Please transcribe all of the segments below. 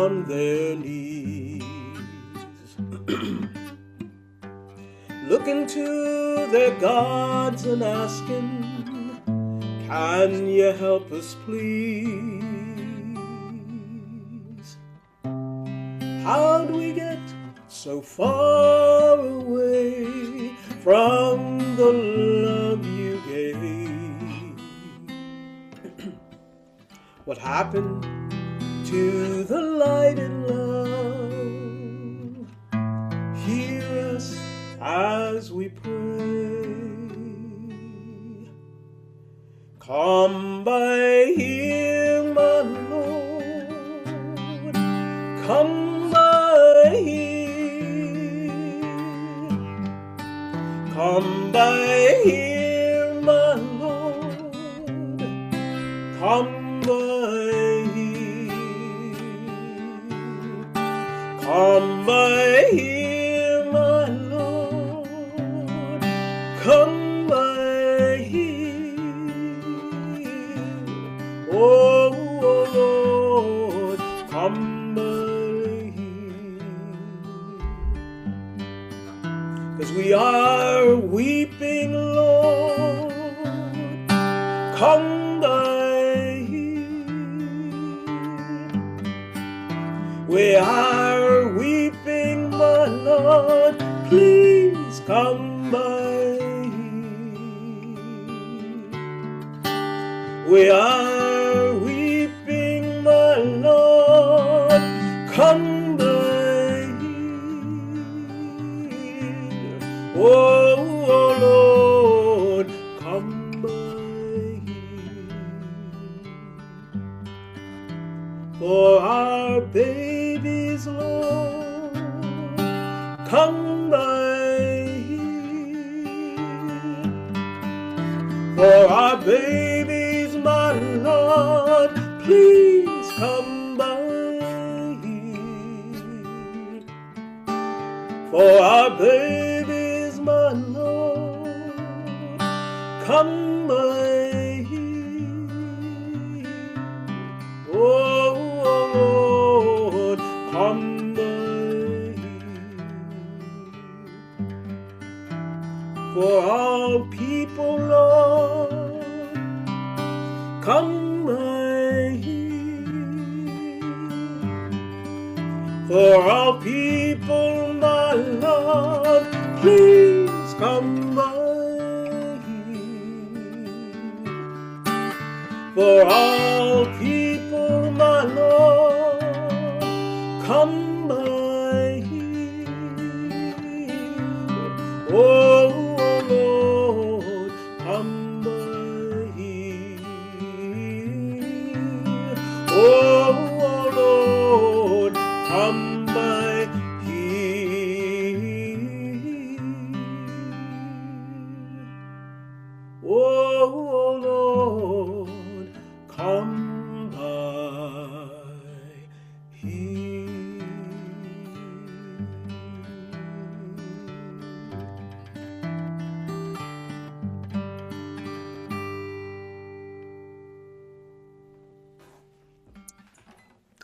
on their knees, looking to their gods and asking, can you help us please? How do we get so far away from the love you gave? What happened to the light in love? Hear us as we pray. Come by here, my Lord. Come by here. Come by here, my Lord. Come by here. Come by here, my Lord. Come by here. Oh, Lord, come by here. 'Cause we are weeping, Lord. Come by here. We are weeping, my Lord. Please come by here. We are weeping, my Lord. Come by here. Oh, Lord, come by here. For our babies, Lord, come by here. For our babies, my Lord, please come by here. For our babies, my Lord, come by here. Oh, Lord, come by here. For all people, Lord, come by here. For all people, my Lord, please come by here. For all people, my Lord, come by here. Oh, Lord, come by here. Oh, Lord, come by here. Oh, Lord, come by here.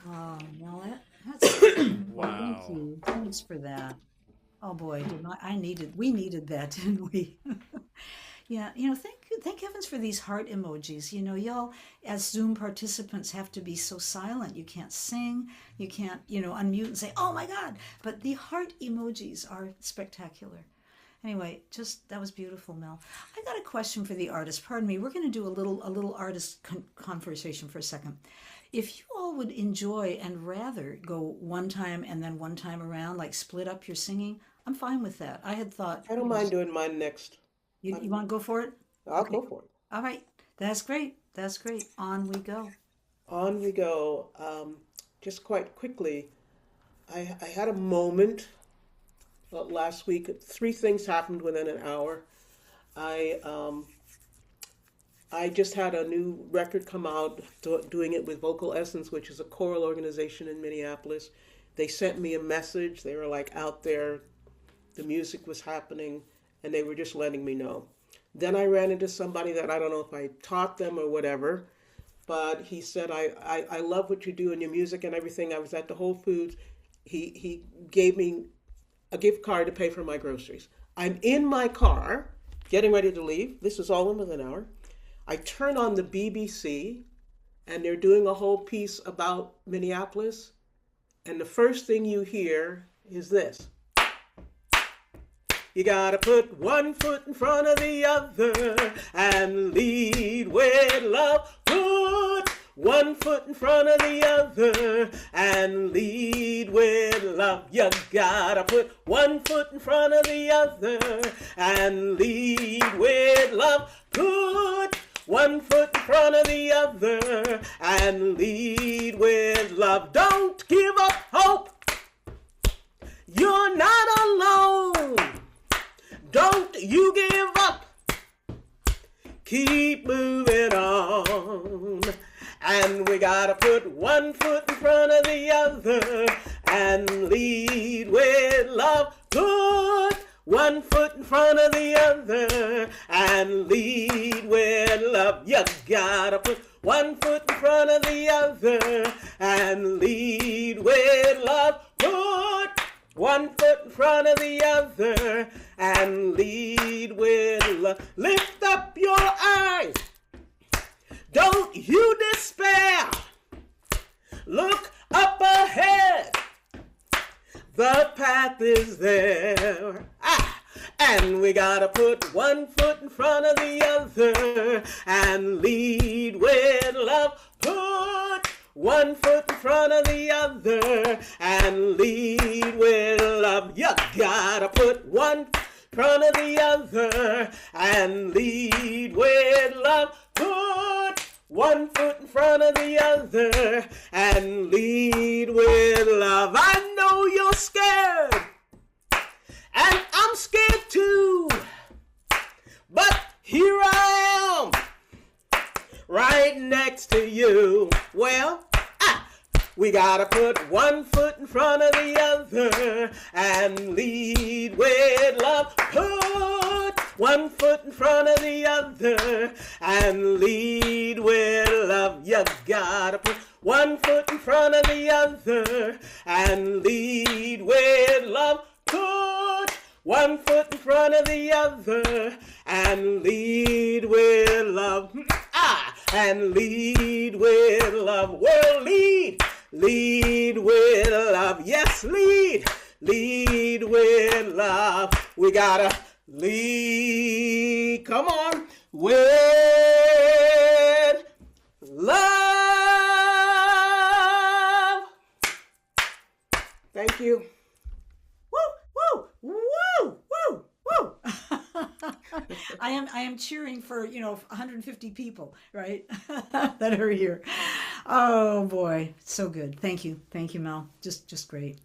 Oh, well, that's Wow. thank you. Thanks for that. Oh boy, we needed that, didn't we? Yeah, thank heavens for these heart emojis. Y'all as Zoom participants have to be so silent. You can't sing, you can't, unmute and say, "Oh my God." But the heart emojis are spectacular. Anyway, just that was beautiful, Mel. I got a question for the artist. Pardon me. We're going to do a little artist conversation for a second. If you all would enjoy and rather go one time and then one time around, like split up your singing, I'm fine with that. I had thought, I don't mind doing mine next. you want to go for it? I'll Okay. go for it. All right. That's great. That's great. On we go. On we go. Just quite quickly, I had a moment last week. Three things happened within an hour. I I just had a new record come out doing it with Vocal Essence, which is a choral organization in Minneapolis. They sent me a message. They were like out there, the music was happening, and they were just letting me know. Then I ran into somebody that I don't know if I taught them or whatever, but he said, I love what you do in your music and everything. I was at the Whole Foods. He gave me a gift card to pay for my groceries. I'm in my car, getting ready to leave. This is all in within an hour. I turn on the BBC, and they're doing a whole piece about Minneapolis. And the first thing you hear is this. You gotta put one foot in front of the other and lead with love. Put one foot in front of the other and lead with love. You gotta put one foot in front of the other and lead with love. Put one foot in front of the other and lead with love. Don't give up hope. You're not alone. Don't you give up. Keep moving on. And we gotta put one foot in front of the other and lead with love. Put one foot in front of the other and lead with love. You gotta put one foot in front of the other and lead with love. Put one foot in front of the other and lead with love. Lift up your eyes. Don't you despair. Look up ahead. The path is there. And we gotta put one foot in front of the other and lead with love. Put one foot in front of the other and lead with love. You gotta put one in front of the other and lead with love. Put one foot in front of the other and lead with love. I know you're scared, and I'm scared too, but here I am, right next to you. Well, we gotta put one foot in front of the other and lead with love. Put one foot in front of the other and lead with love. You gotta put one foot in front of the other and lead with love. Put one foot in front of the other and lead with love. And lead with love. Well, lead with love. Yes, lead with love. We gotta lead, come on, with love. Thank you. Woo, woo, woo, woo, woo. I am cheering for 150 people, right? that are here. Oh boy, so good. Thank you, Mel. Just great.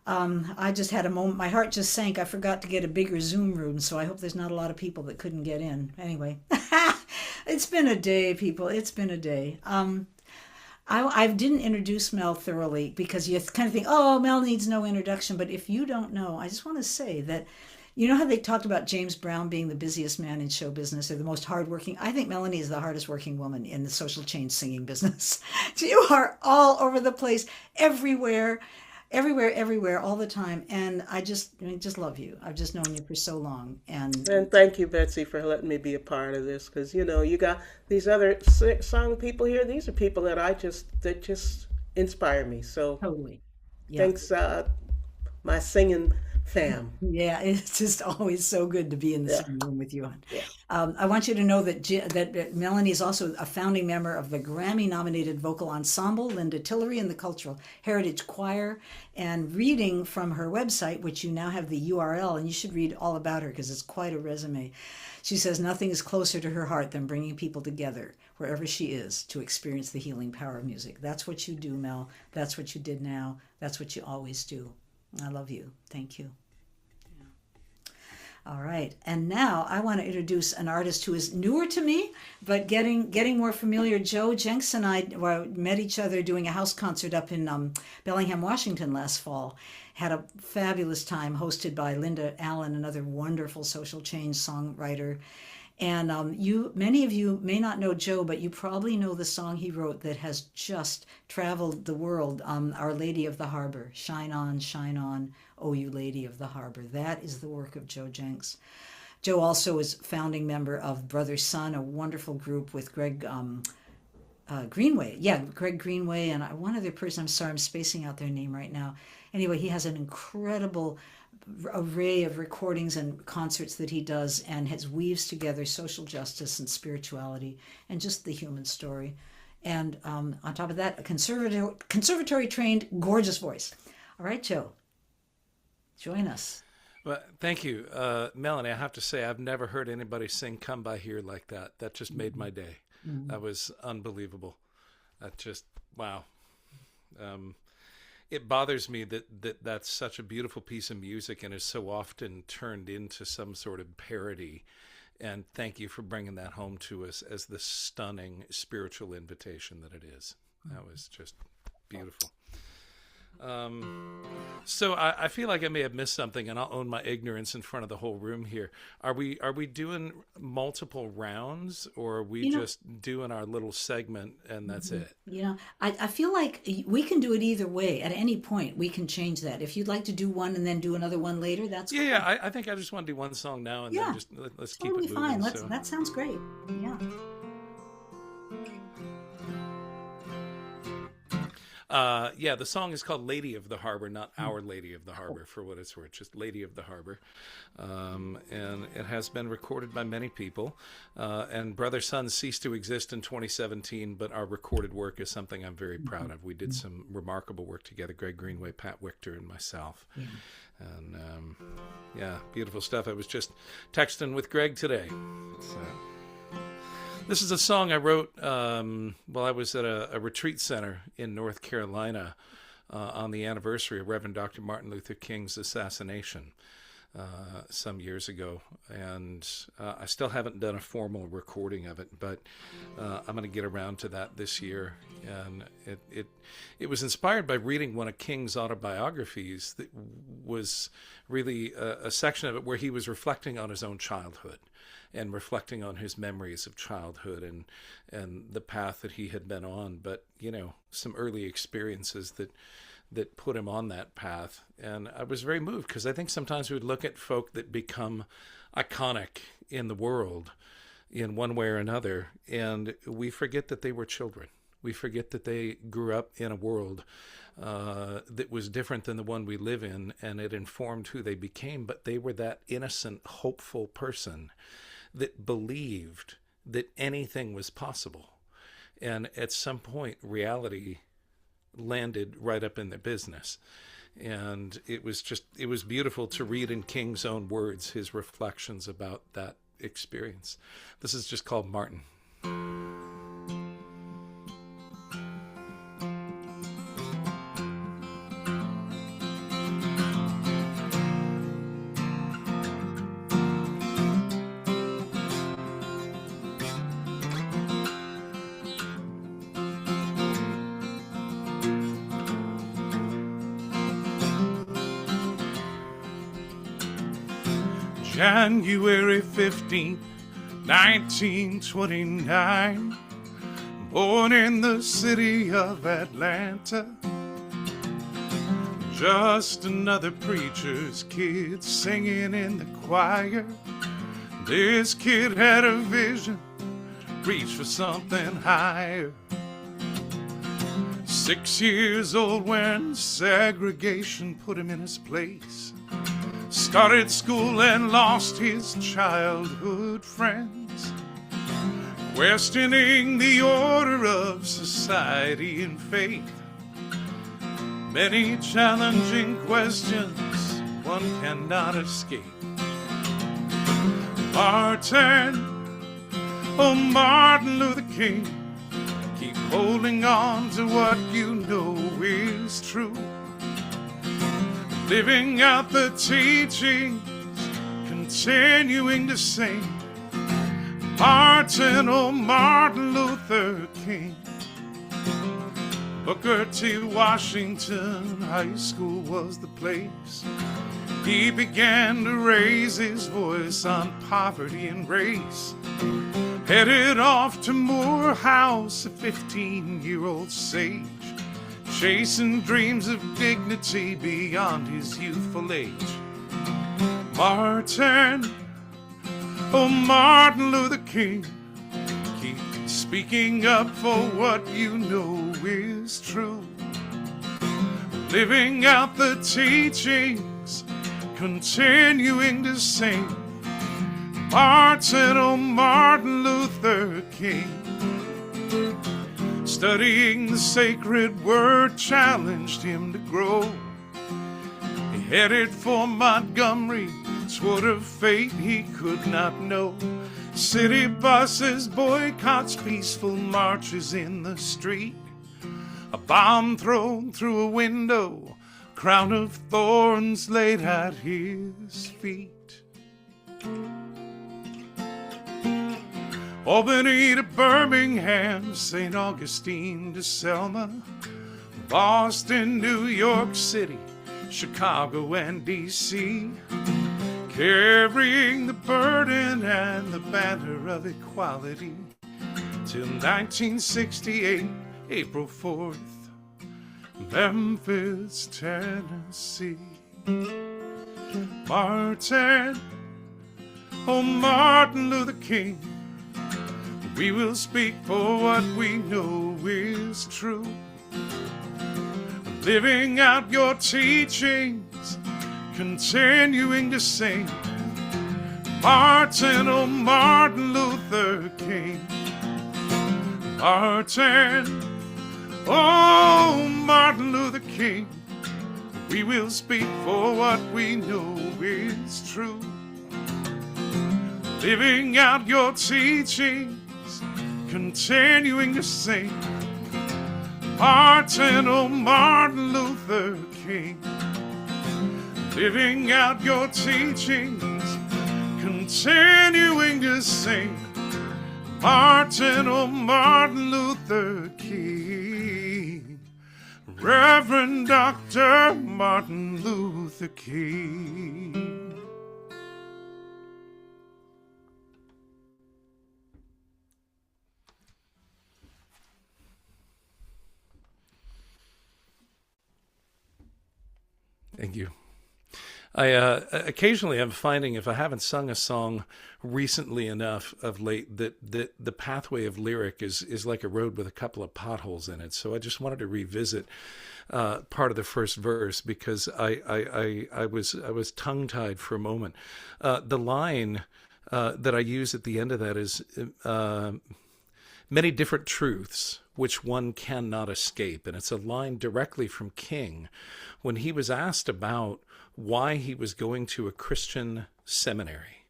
I just had a moment. My heart just sank. I forgot to get a bigger Zoom room, so I hope there's not a lot of people that couldn't get in. Anyway, it's been a day, people. It's been a day. I didn't introduce Mel thoroughly because you kind of think, oh, Mel needs no introduction. But if you don't know, I just want to say that, you know how they talked about James Brown being the busiest man in show business or the most hardworking? I think Melanie is the hardest working woman in the social change singing business. You are all over the place, everywhere, all the time. And I just love you. I've just known you for so long. And thank you, Betsy, for letting me be a part of this. Because, you got these other song people here. These are people that just inspire me. So totally. Yeah. Thanks, my singing fam. Yeah, it's just always so good to be in the same room with you. Yeah. I want you to know that Melanie is also a founding member of the Grammy-nominated vocal ensemble Linda Tillery and the Cultural Heritage Choir. And reading from her website, which you now have the URL, and you should read all about her because it's quite a resume. She says nothing is closer to her heart than bringing people together wherever she is to experience the healing power of music. That's what you do, Mel. That's what you did now. That's what you always do. I love you. Thank you. Yeah. All right. And now I want to introduce an artist who is newer to me, but getting more familiar. Jencks and I met each other doing a house concert up in Bellingham, Washington last fall. Had a fabulous time hosted by Linda Allen, another wonderful social change songwriter. And many of you may not know Joe, but you probably know the song he wrote that has just traveled the world, Our Lady of the Harbor. Shine on, oh you Lady of the Harbor. That is the work of Joe Jencks. Joe also is founding member of Brother Sun, a wonderful group with Greg Greenway. Yeah, Greg Greenway and one other person. I'm sorry, I'm spacing out their name right now. Anyway, he has an incredible array of recordings and concerts that he does, and weaves together social justice and spirituality and just the human story. And on top of that, a conservatory trained, gorgeous voice. All right, Joe, join us. Well, thank you. Melanie, I have to say, I've never heard anybody sing Come By Here like that. That just made my day. That was unbelievable. That just, wow. It bothers me that that's such a beautiful piece of music and is so often turned into some sort of parody. And thank you for bringing that home to us as the stunning spiritual invitation that it is. That was just beautiful. So I feel like I may have missed something, and I'll own my ignorance in front of the whole room here. Are we doing multiple rounds, or are we just doing our little segment and that's it? I feel like we can do it either way. At any point, we can change that. If you'd like to do one and then do another one later, that's cool. Yeah. I think I just want to do one song now and then just let's keep it moving. Fine. That sounds great. Yeah. The song is called Lady of the Harbor, not Our Lady of the Harbor, for what it's worth, just Lady of the Harbor. And it has been recorded by many people. And Brother Sun ceased to exist in 2017, but our recorded work is something I'm very proud of. We did some remarkable work together, Greg Greenway, Pat Wichter, and myself. Yeah. And beautiful stuff. I was just texting with Greg today. This is a song I wrote while I was at a retreat center in North Carolina on the anniversary of Reverend Dr. Martin Luther King's assassination some years ago. And I still haven't done a formal recording of it, but I'm going to get around to that this year. And it was inspired by reading one of King's autobiographies that was really a section of it where he was reflecting on his own childhood and reflecting on his memories of childhood and the path that he had been on, but some early experiences that put him on that path. And I was very moved because I think sometimes we would look at folk that become iconic in the world in one way or another, and we forget that they were children. We forget that they grew up in a world that was different than the one we live in, and it informed who they became, but they were that innocent, hopeful person that believed that anything was possible. And at some point, reality landed right up in their business. And it was beautiful to read in King's own words his reflections about that experience. This is just called Martin. January 15th, 1929, born in the city of Atlanta. Just another preacher's kid singing in the choir. This kid had a vision, reached for something higher. 6 years old when segregation put him in his place. Started school and lost his childhood friends, questioning the order of society and faith. Many challenging questions one cannot escape. Martin, oh Martin Luther King, keep holding on to what you know is true. Living out the teachings, continuing to sing. Martin, oh Martin Luther King. Booker T. Washington High School was the place. he began to raise his voice on poverty and race. Headed off to Morehouse, a 15-year-old sage, chasing dreams of dignity beyond his youthful age. Martin, oh Martin Luther King, keep speaking up for what you know is true. Living out the teachings, continuing to sing. Martin, oh Martin Luther King. Studying the sacred word challenged him to grow. He headed for Montgomery, swore to fate he could not know. City buses, boycotts, peaceful marches in the street. A bomb thrown through a window, a crown of thorns laid at his feet. Albany to Birmingham, St. Augustine to Selma, Boston, New York City, Chicago and D.C., carrying the burden and the banner of equality till 1968, April 4th, Memphis, Tennessee. Martin, oh Martin Luther King, we will speak for what we know is true. Living out your teachings, continuing to sing. Martin, oh Martin Luther King. Martin, oh Martin Luther King, we will speak for what we know is true. Living out your teachings, continuing to sing. Martin, oh Martin Luther King. Living out your teachings, continuing to sing. Martin, oh Martin Luther King. Reverend Dr. Martin Luther King. Thank you. I occasionally I'm finding if I haven't sung a song recently enough of late that the pathway of lyric is like a road with a couple of potholes in it. So I just wanted to revisit part of the first verse because I was tongue-tied for a moment. The line that I use at the end of that is many different truths which one cannot escape. And it's a line directly from King when he was asked about why he was going to a Christian seminary,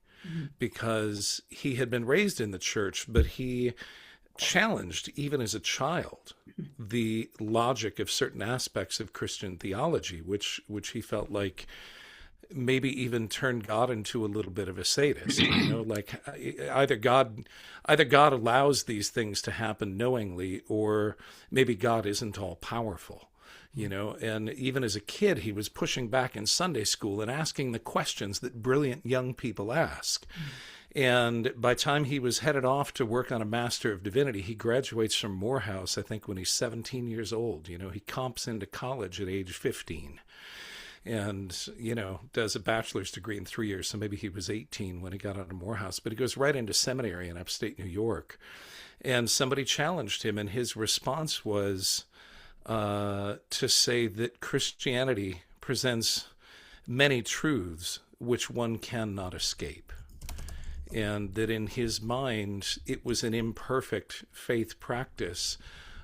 because he had been raised in the church, but he challenged, even as a child, the logic of certain aspects of Christian theology, which he felt like maybe even turned God into a little bit of a sadist. You know, like either God allows these things to happen knowingly, or maybe God isn't all powerful. You know, and even as a kid, he was pushing back in Sunday school and asking the questions that brilliant young people ask. And by the time he was headed off to work on a Master of Divinity, he graduates from Morehouse, I think, when he's 17 years old. You know, he comps into college at age 15 and, you know, does a bachelor's degree in 3 years. So maybe he was 18 when he got out of Morehouse, but he goes right into seminary in upstate New York. And somebody challenged him, and his response was to say that Christianity presents many truths which one cannot escape. And that in his mind, it was an imperfect faith practice,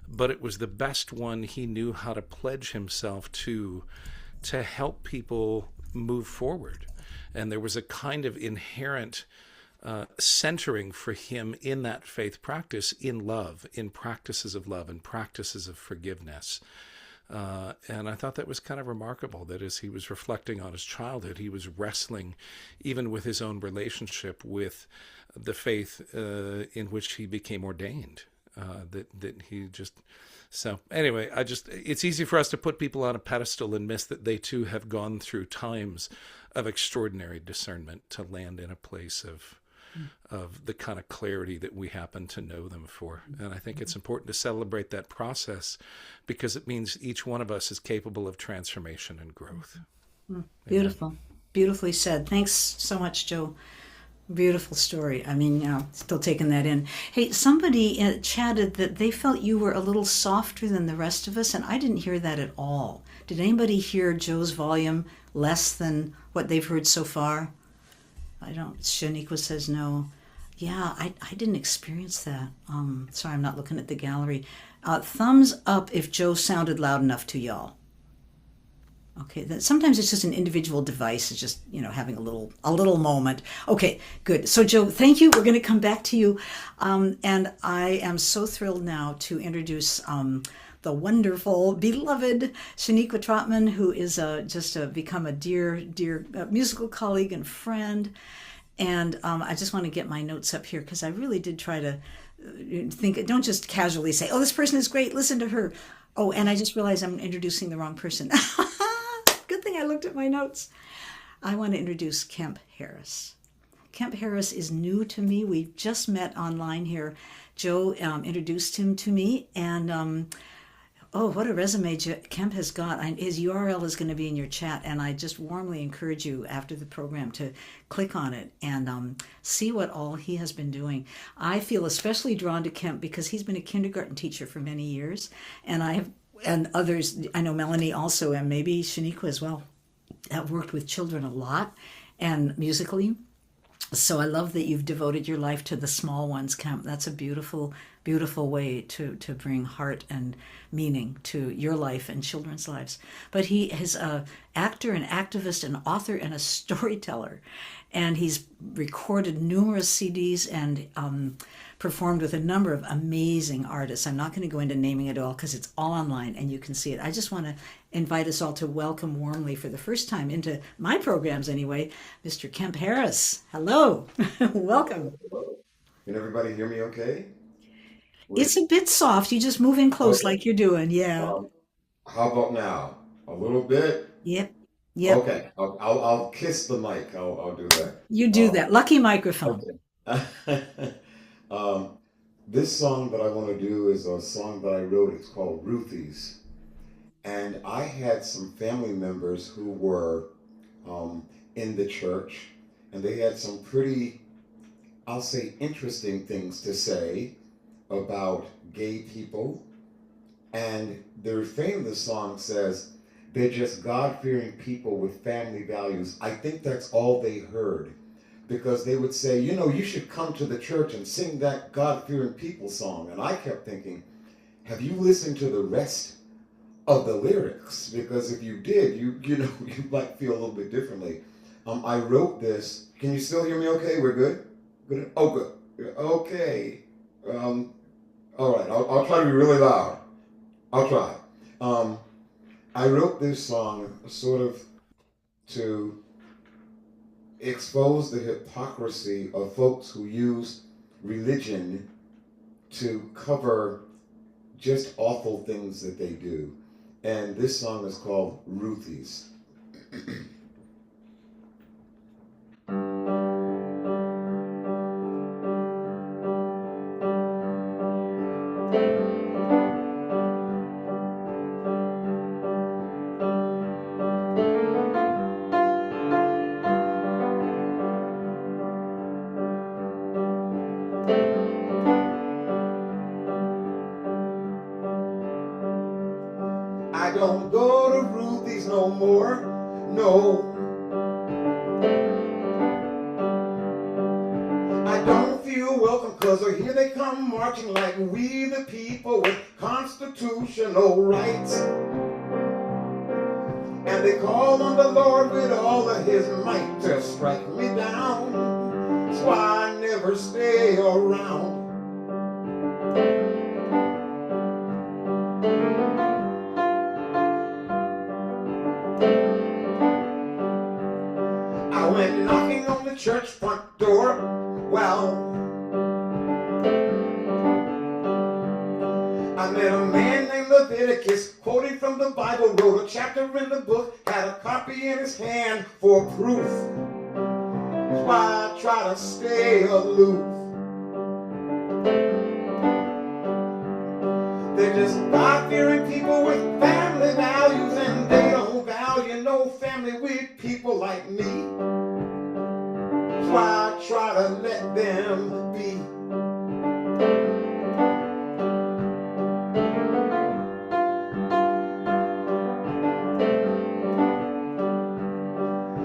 but it was the best one he knew how to pledge himself to help people move forward. And there was a kind of inherent centering for him in that faith practice, in love, in practices of love and practices of forgiveness. And I thought that was kind of remarkable, that as he was reflecting on his childhood, he was wrestling even with his own relationship with the faith in which he became ordained. that he just. So anyway, it's easy for us to put people on a pedestal and miss that they too have gone through times of extraordinary discernment to land in a place of the kind of clarity that we happen to know them for. And I think it's important to celebrate that process because it means each one of us is capable of transformation and growth. Beautiful. Amen. Beautifully said. Thanks so much, Joe. Beautiful story. I mean, still taking that in. Hey, somebody chatted that they felt you were a little softer than the rest of us, and I didn't hear that at all. Did anybody hear Joe's volume less than what they've heard so far? I don't. Sheniqua says no. Yeah, I didn't experience that. Sorry, I'm not looking at the gallery. Thumbs up if Joe sounded loud enough to y'all. Okay, sometimes it's just an individual device. It's just, having a little moment. Okay, good. So Joe, thank you. We're going to come back to you. And I am so thrilled now to introduce the wonderful, beloved Sheniqua Trotman, who is become a dear musical colleague and friend. And I just want to get my notes up here because I really did try to think, don't just casually say, oh, this person is great, listen to her. Oh, and I just realized I'm introducing the wrong person. Good thing I looked at my notes. I want to introduce Kemp Harris. Kemp Harris is new to me. We just met online here. Joe introduced him to me, and what a resume Kemp has got. His URL is going to be in your chat, and I just warmly encourage you after the program to click on it and see what all he has been doing. I feel especially drawn to Kemp because he's been a kindergarten teacher for many years, and others, I know Melanie also, and maybe Sheniqua as well, have worked with children a lot and musically. So I love that you've devoted your life to the small ones, Kemp. That's a beautiful, beautiful way to bring heart and meaning to your life and children's lives. But he is an actor, an activist, an author, and a storyteller. And he's recorded numerous CDs and performed with a number of amazing artists. I'm not going to go into naming it all because it's all online and you can see it. I just want to invite us all to welcome warmly for the first time into my programs anyway, Mr. Kemp Harris. Hello. Welcome. Can everybody hear me okay? It's a bit soft. You just move in close like you're doing. Yeah. How about now? A little bit? Yep. Okay. I'll kiss the mic. I'll do that. You do that. Lucky microphone. Okay. This song that I want to do is a song that I wrote. It's called Ruthie's. And I had some family members who were in the church, and they had some pretty, I'll say, interesting things to say about gay people. And the refrain of the song says, they're just God-fearing people with family values. I think that's all they heard. Because they would say, you should come to the church and sing that God-fearing people song. And I kept thinking, have you listened to the rest of the lyrics? Because if you did, you might feel a little bit differently. I wrote this. Can you still hear me okay? We're good? Good? Oh, good. Okay. All right. I'll try to be really loud. I'll try. I wrote this song sort of to expose the hypocrisy of folks who use religion to cover just awful things that they do. And this song is called Ruthie's. I don't go to Ruthie's no more, no. I don't feel welcome cause here they come marching like we the people with constitutional rights. And they call on the Lord with all of his might to strike me down. That's why I never stay around. I went knocking on the church front door. Well, I met a man named Leviticus, quoting from the Bible, wrote a chapter in the book, had a copy in his hand for proof. That's why I try to stay aloof. They're just God-fearing people with family values, and they don't value no family with people like me. That's why I try to let them be.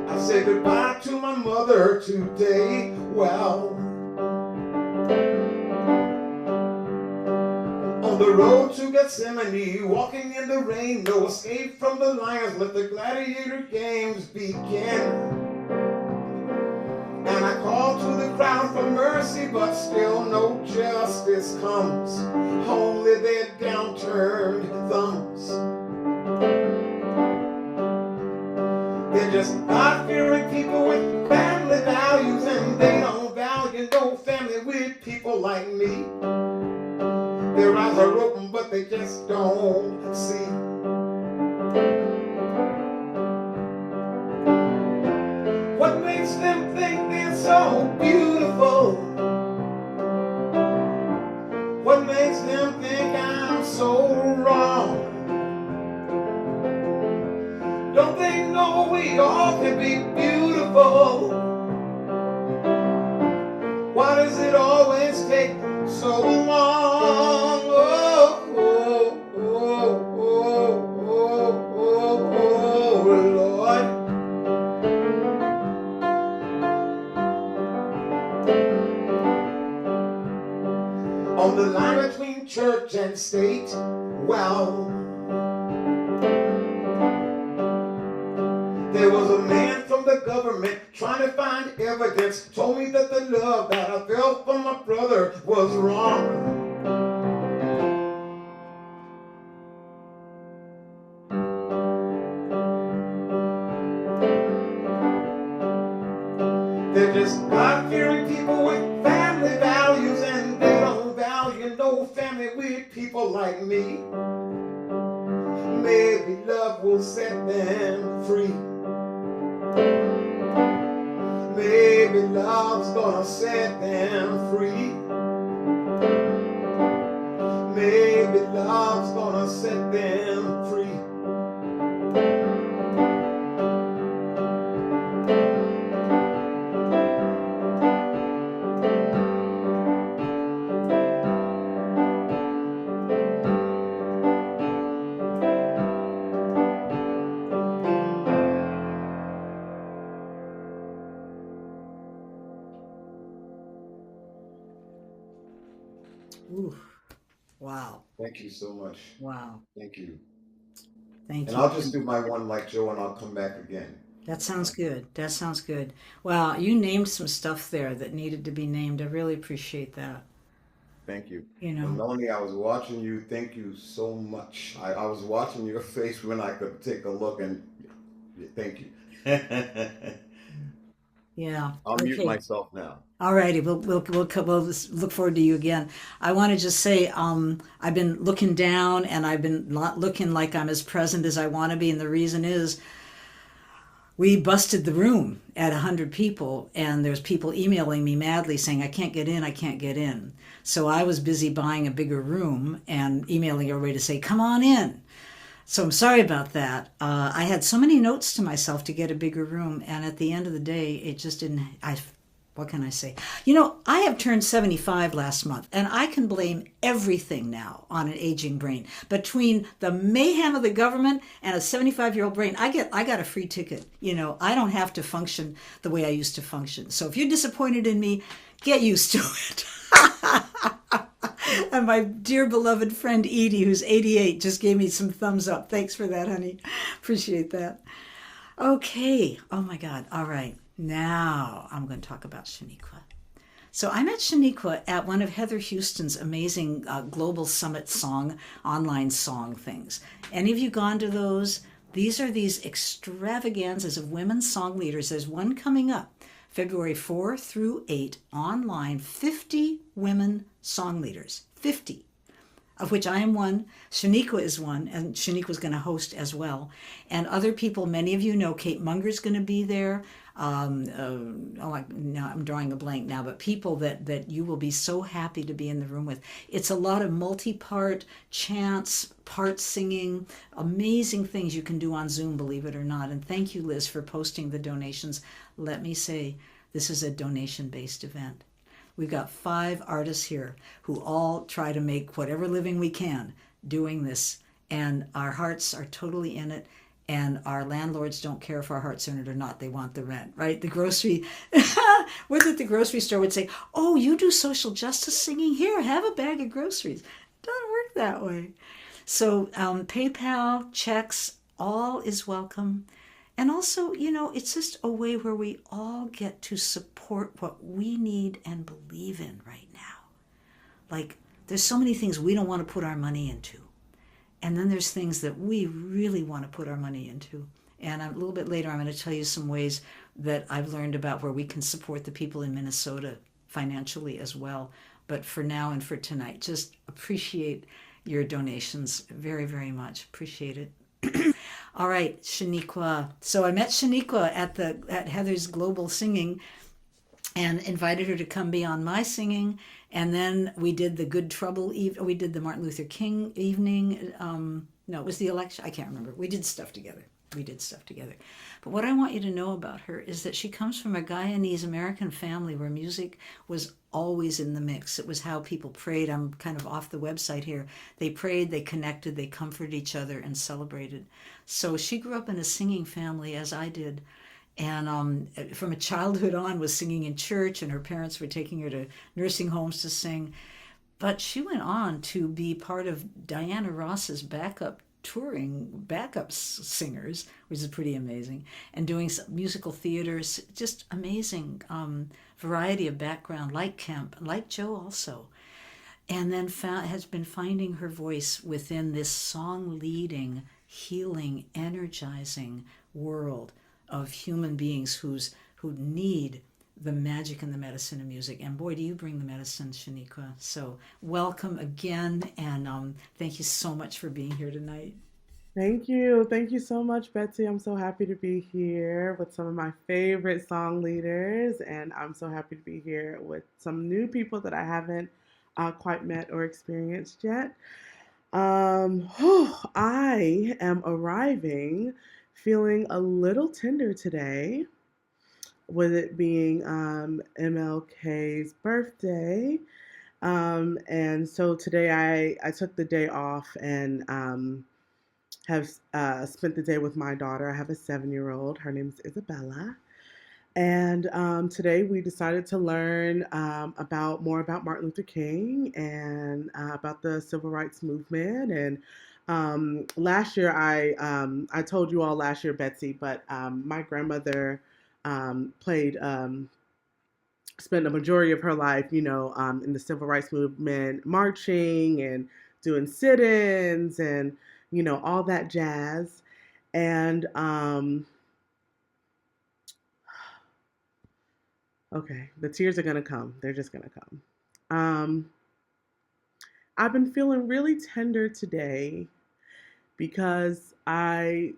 I say goodbye to my mother today. Well, on the road to Gethsemane, walking in the rain, no escape from the lions, let the gladiator games begin. And I call to the crowd for mercy, but still no justice comes, only their downturned thumbs. They're just God-fearing people with family values, and they don't value no family with people like me. Their eyes are open, but they just don't see. What makes them think they're so beautiful? What makes them think I'm so wrong? Don't they know we all can be beautiful? Why does it always take so long? Oh, oh, oh, oh, oh, oh, oh, Lord. On the line between church and state, well, there was a man from the government trying to find evidence, told me that the love that I felt for my brother was wrong. They're just God-fearing people with family values, and they don't value no family with people like me. Maybe love will set them free. Maybe love's gonna set them free. Maybe love's gonna set them free. Ooh, wow, Thank you so much. wow. Thank you. Thank And you. I'll just do my one like Joe, and I'll come back again. That sounds good. That sounds good. Wow, you named some stuff there that needed to be named. I really appreciate that. Thank you. You And know, Melanie, I was watching you. Thank you so much. I was watching your face when I could take a look, and thank you. yeah. I'll mute Okay. myself now. All righty, we'll look forward to you again. I want to just say I've been looking down and I've been not looking like I'm as present as I want to be, and the reason is we busted the room at 100 people, and there's people emailing me madly saying I can't get in, I can't get in. So I was busy buying a bigger room and emailing everybody to say come on in. So I'm sorry about that. I had so many notes to myself to get a bigger room, and at the end of the day, it just didn't. What can I say? You know, I have turned 75 last month, and I can blame everything now on an aging brain. Between the mayhem of the government and a 75-year-old brain, I got a free ticket. You know, I don't have to function the way I used to function. So if you're disappointed in me, get used to it. And my dear beloved friend Edie, who's 88, just gave me some thumbs up. Thanks for that, honey. Appreciate that. Okay. Oh my God. All right. Now I'm going to talk about Sheniqua. So I met Sheniqua at one of Heather Houston's amazing Global Summit song, online song things. Any of you gone to those? These are these extravaganzas of women song leaders. There's one coming up, February 4 through 8, online, 50 women song leaders. 50. of which I am one. Sheniqua is one, and Sheniqua is going to host as well. And other people, many of you know, Kate Munger's going to be there. Now I'm drawing a blank now, but people that you will be so happy to be in the room with. It's a lot of multi-part chants, part singing, amazing things you can do on Zoom, believe it or not. And thank you, Liz, for posting the donations. Let me say, this is a donation-based event. We've got 5 artists here who all try to make whatever living we can doing this, and our hearts are totally in it. And our landlords don't care if our hearts are in it or not. They want the rent, right? The grocery, we're at the grocery store would say, oh, you do social justice singing? Here, have a bag of groceries. It doesn't work that way. So PayPal, checks, all is welcome. And also, it's just a way where we all get to support what we need and believe in right now. Like, there's so many things we don't want to put our money into. And then there's things that we really want to put our money into. And a little bit later, I'm going to tell you some ways that I've learned about where we can support the people in Minnesota financially as well. But for now and for tonight, just appreciate your donations very, very much. Appreciate it. All right, Sheniqua. So I met Sheniqua at Heather's Global Singing and invited her to come be on my singing. And then we did the Good Trouble we did the Martin Luther King evening. No, it was the election. I can't remember. We did stuff together. But what I want you to know about her is that she comes from a Guyanese American family where music was always in the mix. It was how people prayed. I'm kind of off the website here. They prayed, they connected, they comforted each other and celebrated. So she grew up in a singing family, as I did. And from a childhood on was singing in church, and her parents were taking her to nursing homes to sing. But she went on to be part of Diana Ross's backup singers, which is pretty amazing, and doing some musical theaters, just amazing variety of background, like Kemp, like Joe also. And then has been finding her voice within this song-leading, healing, energizing world of human beings who need the magic and the medicine of music. And boy, do you bring the medicine, Sheniqua. So welcome again, and thank you so much for being here tonight. Thank you. Thank you so much, Betsy. I'm so happy to be here with some of my favorite song leaders, and I'm so happy to be here with some new people that I haven't quite met or experienced yet. I am arriving feeling a little tender today, with it being MLK's birthday. And so today I took the day off and have spent the day with my daughter. I have a 7-year-old. Her name is Isabella. And today we decided to learn more about Martin Luther King and about the civil rights movement. And last year, I told you all last year, Betsy, but my grandmother spent a majority of her life, in the civil rights movement, marching and doing sit-ins and, all that jazz. And okay, the tears are going to come. They're just going to come. I've been feeling really tender today because I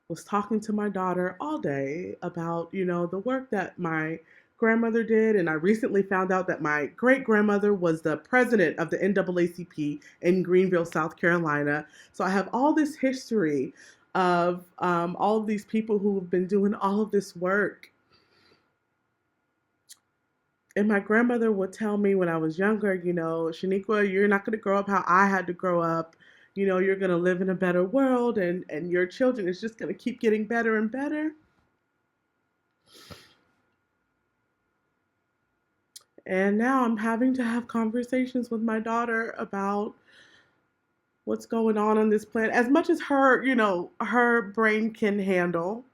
was talking to my daughter all day about, the work that my grandmother did. And I recently found out that my great-grandmother was the president of the NAACP in Greenville, South Carolina. So I have all this history of all of these people who have been doing all of this work. And my grandmother would tell me when I was younger, Sheniqua, you're not going to grow up how I had to grow up. You're going to live in a better world, and your children is just going to keep getting better and better. And now I'm having to have conversations with my daughter about what's going on this planet, as much as her brain can handle.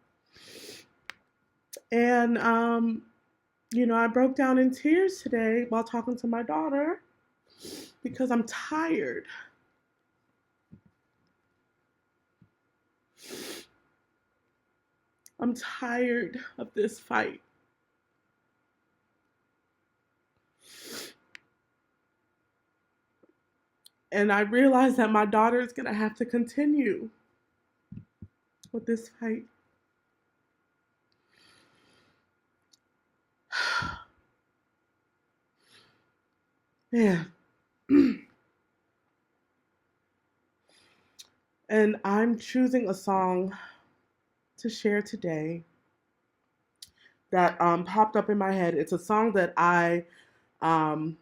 And, I broke down in tears today while talking to my daughter because I'm tired. I'm tired of this fight. And I realized that my daughter is going to have to continue with this fight. Yeah. And I'm choosing a song to share today that popped up in my head. It's a song that um,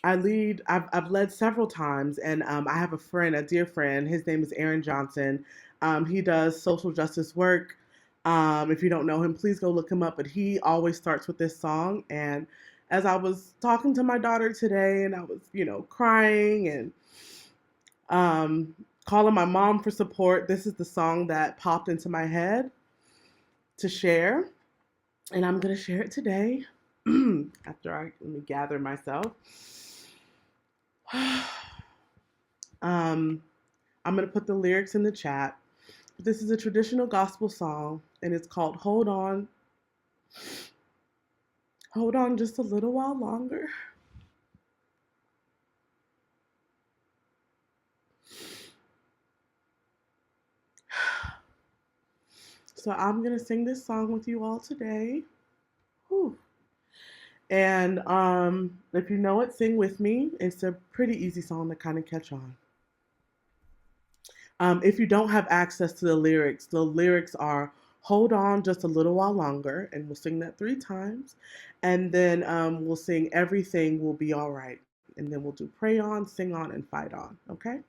I've led several times, and I have a friend, a dear friend. His name is Aaron Johnson. He does social justice work. If you don't know him, please go look him up. But he always starts with this song. And as I was talking to my daughter today, and I was, crying and calling my mom for support, this is the song that popped into my head to share. And I'm going to share it today let me gather myself. I'm going to put the lyrics in the chat. This is a traditional gospel song, and it's called Hold On. Hold on just a little while longer. So I'm going to sing this song with you all today. Whew. And if you know it, sing with me. It's a pretty easy song to kind of catch on. If you don't have access to the lyrics are hold on just a little while longer, and we'll sing that 3 times. And then we'll sing everything will be all right. And then we'll do pray on, sing on, and fight on, okay?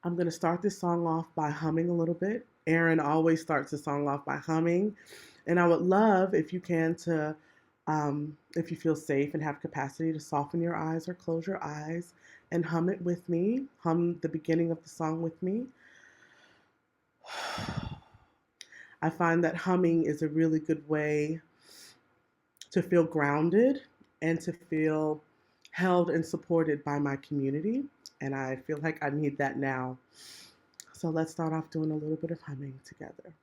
I'm going to start this song off by humming a little bit. Aaron always starts the song off by humming. And I would love, if you can, to, if you feel safe and have capacity, to soften your eyes or close your eyes and hum it with me. Hum the beginning of the song with me. I find that humming is a really good way to feel grounded and to feel held and supported by my community. And I feel like I need that now. So let's start off doing a little bit of humming together.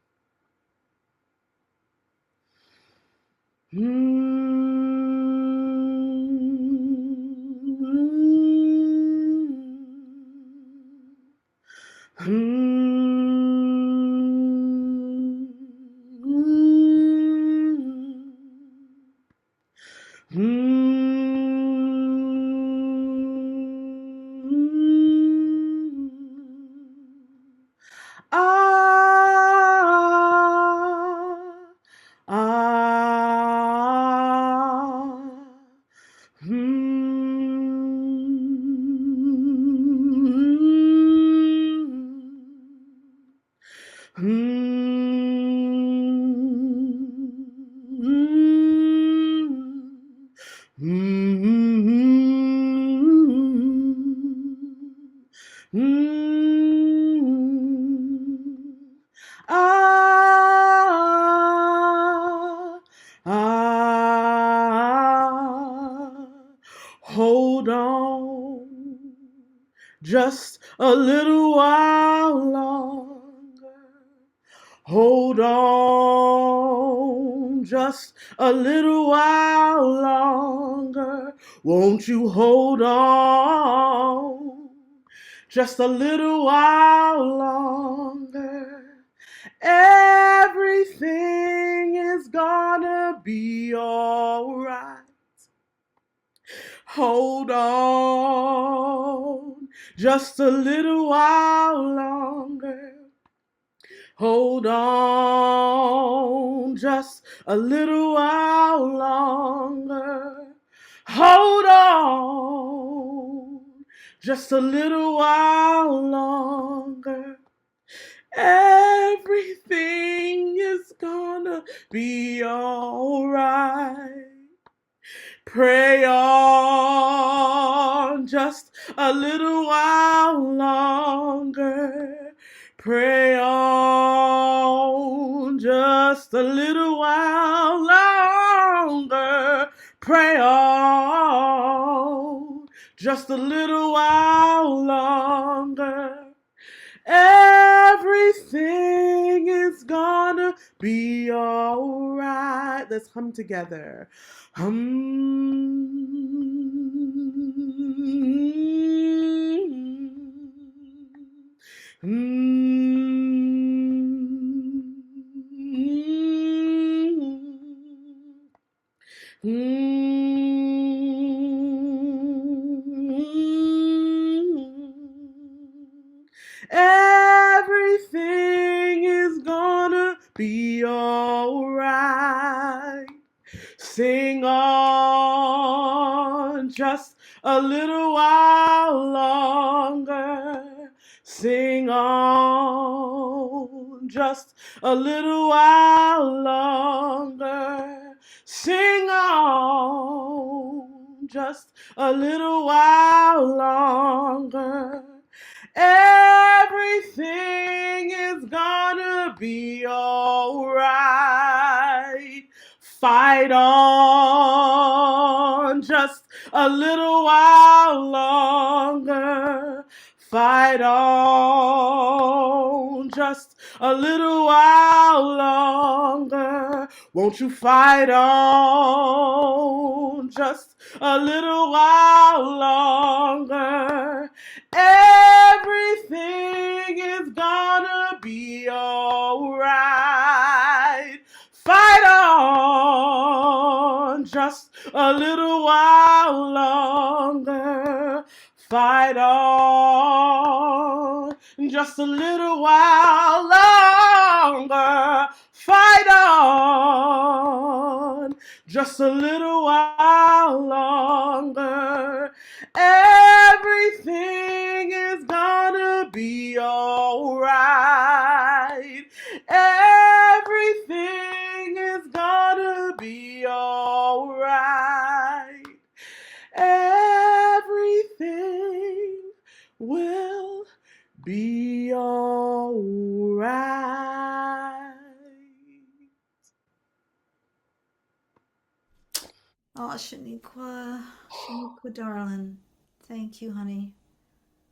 Hold on just a little while longer. Hold on just a little while longer. Won't you hold on just a little while longer? Everything is gonna be all right. Hold on just a little while longer. Hold on just a little while longer. Hold on just a little while longer. Everything is gonna be all right. Pray on just a little while longer. Pray on just a little while longer. Pray on just a little while longer. Everything is gonna be alright. Let's hum together. Everything is gonna be alright. Sing on just a little while longer. Sing on just a little while longer. Sing on just a little while longer. Everything is gonna be alright. Fight on just a little while longer. Fight on just a little while longer. Won't you fight on just a little while longer? Everything is gonna be alright. Fight on just a little while longer. Fight on just a little while longer. Fight on just a little while longer. Everything is gonna be alright. Everything is gonna be alright. Everything will be alright. Oh, Sheniqua, darling. Thank you, honey.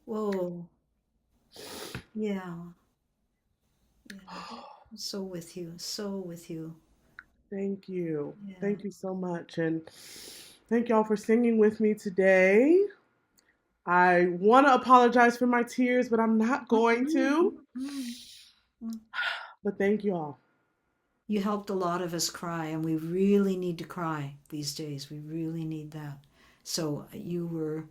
Whoa. Yeah. I'm so with you. So with you. Thank you. Yeah. Thank you so much. And thank y'all for singing with me today. I want to apologize for my tears, but I'm not going to. But thank you all. You helped a lot of us cry, and we really need to cry these days. We really need that. So you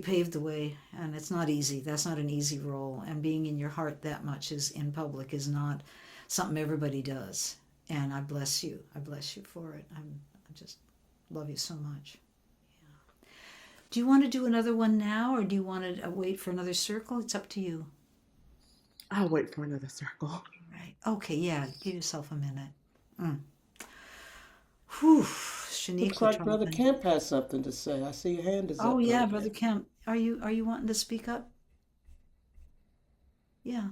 paved the way, and it's not easy. That's not an easy role, and being in your heart that much is in public is not something everybody does. And I bless you. I bless you for it. I just love you so much. Yeah. Do you want to do another one now, or do you want to wait for another circle? It's up to you. I'll wait for another circle. Right. Okay. Yeah. Give yourself a minute. Whew. Sheniqua. Looks like Brother Trotman. Kemp has something to say. I see your hand is up. Oh yeah, Brother Brother Kemp. Are you wanting to speak up? Yeah.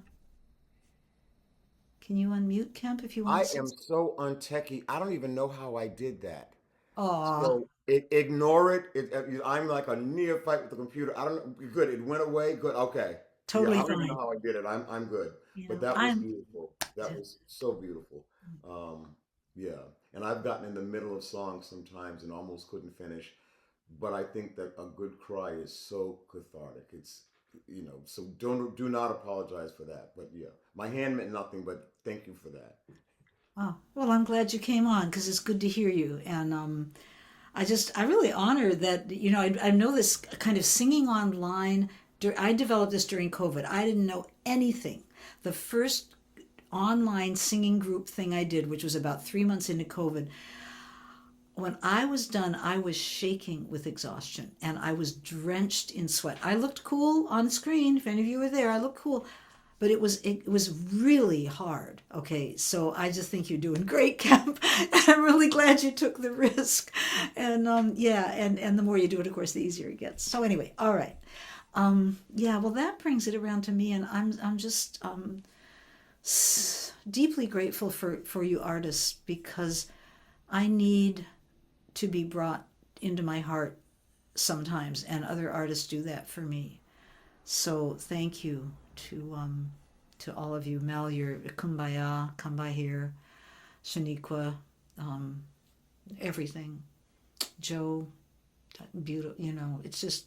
Can you unmute Kemp if you want I to? am so untechy. I don't even know how I did that. Aw, So ignore it. I'm like a neophyte with the computer. I don't know. Good. It went away. Good. Okay. Yeah, totally I don't even know fine. how I did it. I'm good. You But know, that was I'm beautiful. That was so beautiful. Yeah. And I've gotten in the middle of songs sometimes and almost couldn't finish. But I think that a good cry is so cathartic. So do not apologize for that. But yeah, my hand meant nothing. But thank you for that. oh, well, I'm glad you came on because it's good to hear you. And I really honor that, I know this kind of singing online. I developed this during COVID. I didn't know anything. The first online singing group thing I did, which was about 3 months into COVID, when I was done, I was shaking with exhaustion and I was drenched in sweat. I looked cool on screen. If any of you were there, I looked cool. But it was really hard. Okay, so I just think you're doing great, Kemp. I'm really glad you took the risk. And and the more you do it, of course, the easier it gets. So anyway, all right. Well, that brings it around to me, and I'm just deeply grateful for you artists because I need to be brought into my heart sometimes, and other artists do that for me. So thank you to to all of you. Mel, you're kumbaya, come by here. Sheniqua, everything. Joe, beautiful, it's just,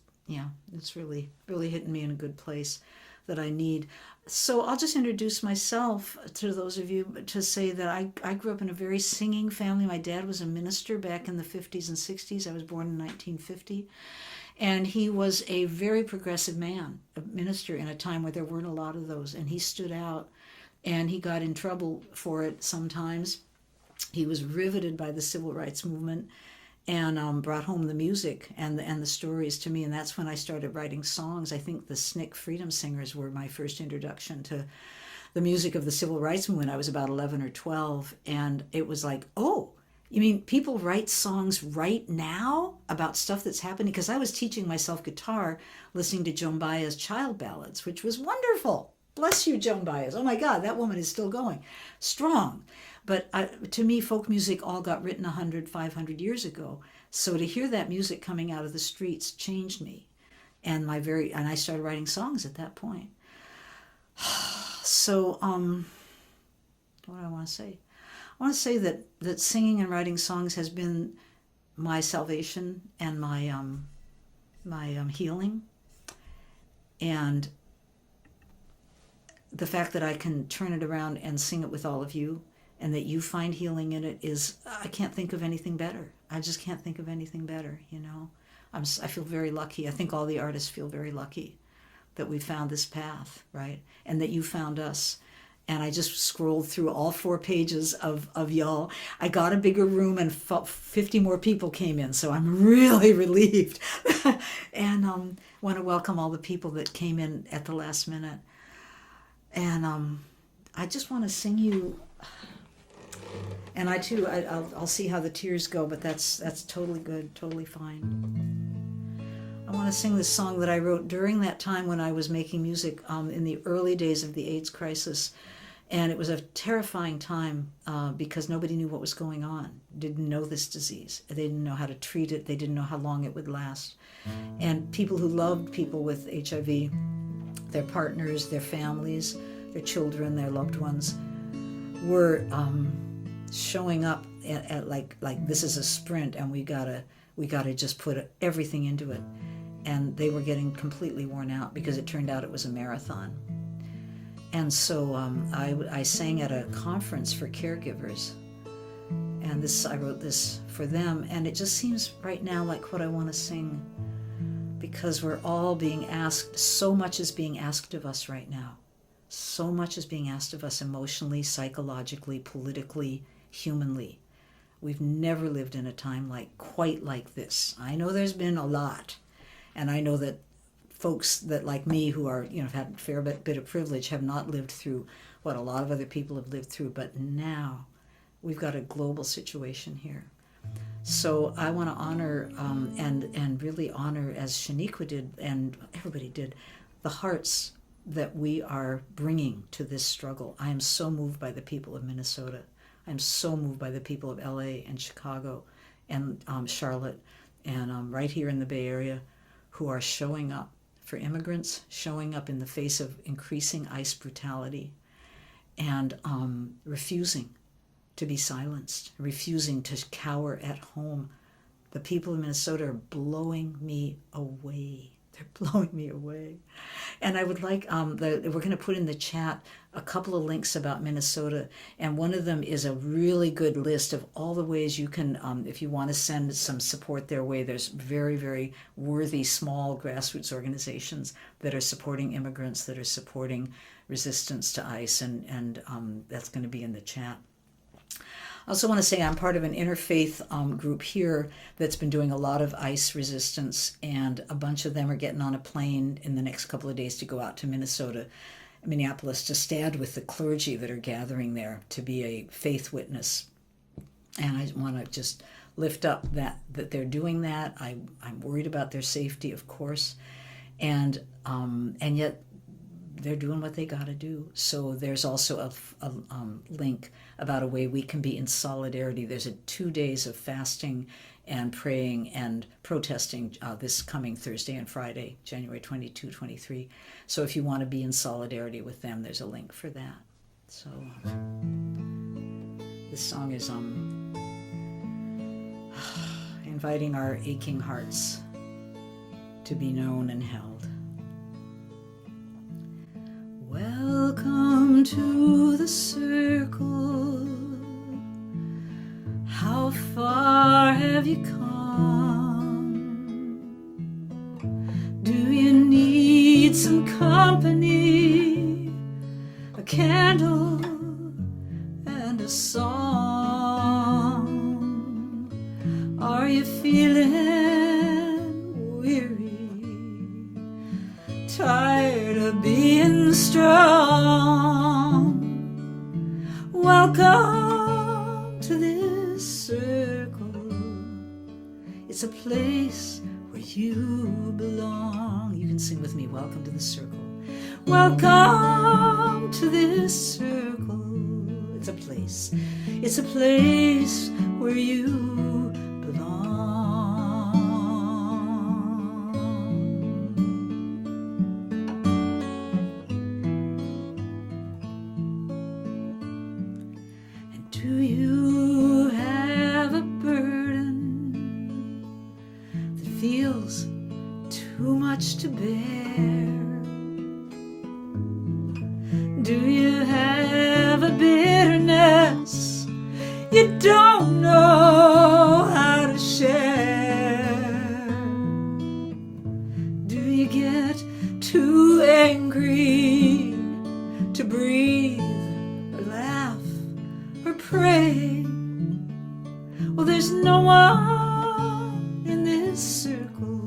it's really, really hitting me in a good place that I need. So I'll just introduce myself to those of you to say that I grew up in a very singing family. My dad was a minister back in the 50s and 60s. I was born in 1950. And he was a very progressive man, a minister in a time where there weren't a lot of those. And he stood out, and he got in trouble for it sometimes. He was riveted by the civil rights movement and brought home the music and the stories to me. And that's when I started writing songs. I think the SNCC Freedom Singers were my first introduction to the music of the civil rights movement. I was about 11 or 12. And it was like, oh, you mean people write songs right now about stuff that's happening? Because I was teaching myself guitar, listening to Joan Baez's child ballads, which was wonderful. Bless you, Joan Baez. Oh my God, that woman is still going strong. But to me, folk music all got written 100, 500 years ago. So to hear that music coming out of the streets changed me. And I started writing songs at that point. So, what do I want to say? I want to say that singing and writing songs has been my salvation and my healing. And the fact that I can turn it around and sing it with all of you, and that you find healing in it I can't think of anything better. I just can't think of anything better, I feel very lucky. I think all the artists feel very lucky that we found this path, right? And that you found us. And I just scrolled through all 4 pages of y'all. I got a bigger room and 50 more people came in, so I'm really relieved. And want to welcome all the people that came in at the last minute. And I just want to sing you. And I'll see how the tears go, but that's totally good, totally fine. I want to sing this song that I wrote during that time when I was making music in the early days of the AIDS crisis. And it was a terrifying time because nobody knew what was going on, didn't know this disease. They didn't know how to treat it. They didn't know how long it would last. And people who loved people with HIV, their partners, their families, their children, their loved ones, were showing up at like this is a sprint, and we gotta just put everything into it. And they were getting completely worn out because it turned out it was a marathon. And so I sang at a conference for caregivers, and I wrote this for them, and it just seems right now like what I want to sing, because we're all being asked, so much is being asked of us right now. So much is being asked of us emotionally, psychologically, politically, humanly. We've never lived in a time quite like this. I know there's been a lot, and I know that folks that like me who are, have had a fair bit of privilege have not lived through what a lot of other people have lived through, but now we've got a global situation here. So I want to honor and really honor, as Sheniqua did and everybody did, the hearts that we are bringing to this struggle. I am so moved by the people of Minnesota. I'm so moved by the people of LA and Chicago and Charlotte and right here in the Bay Area, who are showing up for immigrants, showing up in the face of increasing ICE brutality, and refusing to be silenced, refusing to cower at home. The people of Minnesota are blowing me away. They're blowing me away. And I would like, we're going to put in the chat a couple of links about Minnesota. And one of them is a really good list of all the ways you can, if you want to send some support their way, there's very, very worthy small grassroots organizations that are supporting immigrants, that are supporting resistance to ICE. And that's going to be in the chat. I also want to say I'm part of an interfaith group here that's been doing a lot of ICE resistance, and a bunch of them are getting on a plane in the next couple of days to go out to Minneapolis, to stand with the clergy that are gathering there to be a faith witness. And I want to just lift up that they're doing that. I'm worried about their safety, of course, and yet they're doing what they got to do. So there's also a link about a way we can be in solidarity. There's 2 days of fasting and praying and protesting this coming Thursday and Friday, January 22, 23. So if you want to be in solidarity with them, there's a link for that. So this song is inviting our aching hearts to be known and held. Welcome to the circle. How far have you come? Do you need some company? A candle and a song? Are you feeling weary? Tired of being strong? Welcome to this circle. It's a place where you belong. You can sing with me. Welcome to the circle. Welcome to this circle. It's a place. It's a place where you belong. And do you have a burden that feels too much to bear? Do you have a bitterness you don't know how to share? Do you get too angry to breathe or laugh or pray? Well, there's no one in this circle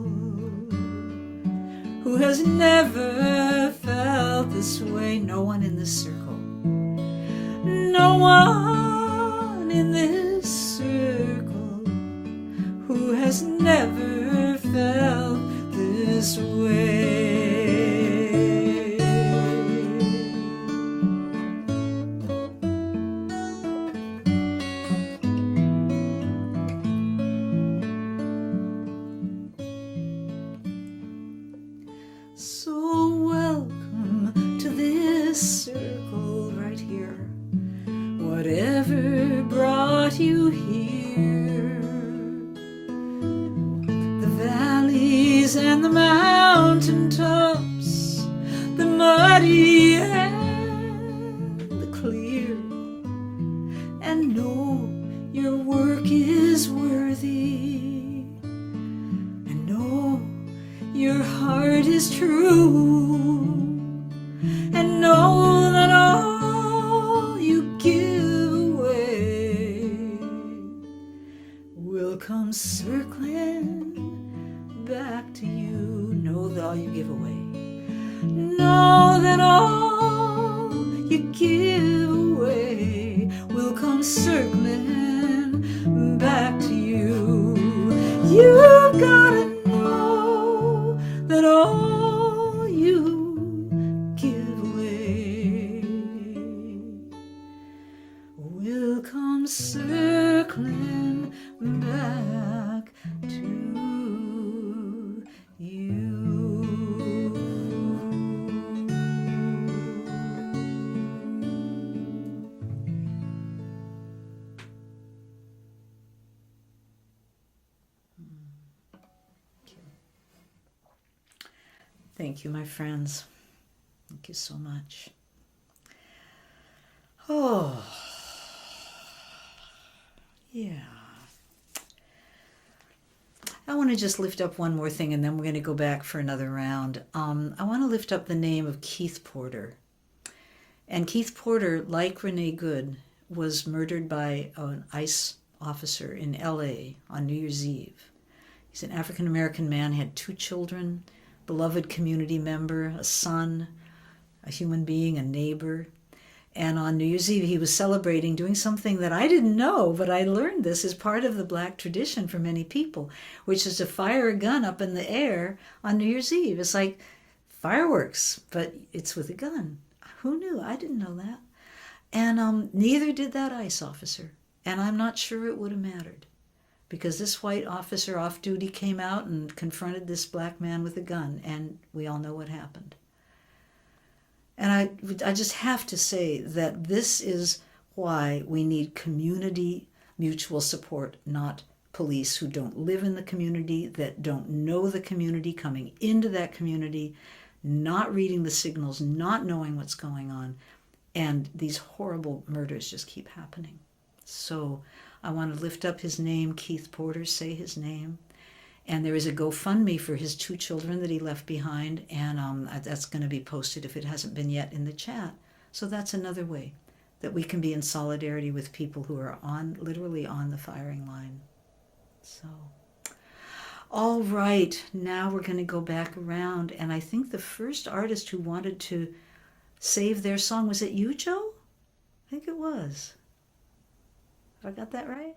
who has never felt this way. No one in this circle. No one in this circle who has never felt this way. So welcome to this circle right here. Whatever brought you here, the valleys and the mountain tops, the muddy and the clear, and know your work is worthy, and know your heart is true, and know that all you give away will come circling back to you. Know that all you give away. Know that all you give away will come circling back to you. You've got to know that all you give away will come circling back to you. Thank you, my friends. Thank you so much. Oh, yeah. I want to just lift up one more thing, and then we're going to go back for another round. I want to lift up the name of Keith Porter. And Keith Porter, like Renee Good, was murdered by an ICE officer in LA on New Year's Eve. He's an African-American man, had 2 children, beloved community member, a son, a human being, a neighbor. And on New Year's Eve, he was celebrating, doing something that I didn't know, but I learned this as part of the Black tradition for many people, which is to fire a gun up in the air on New Year's Eve. It's like fireworks, but it's with a gun. Who knew? I didn't know that. And neither did that ICE officer. And I'm not sure it would have mattered. because this white officer off duty came out and confronted this black man with a gun, and we all know what happened. And I just have to say that this is why we need community mutual support, not police who don't live in the community, that don't know the community, coming into that community, not reading the signals, not knowing what's going on. And these horrible murders just keep happening. So I want to lift up his name, Keith Porter, say his name. And there is a GoFundMe for his 2 children that he left behind, and that's going to be posted if it hasn't been yet in the chat. So that's another way that we can be in solidarity with people who are literally on the firing line. So, all right, now we're going to go back around, and I think the first artist who wanted to save their song, was it you, Joe? I think it was. Have I got that right?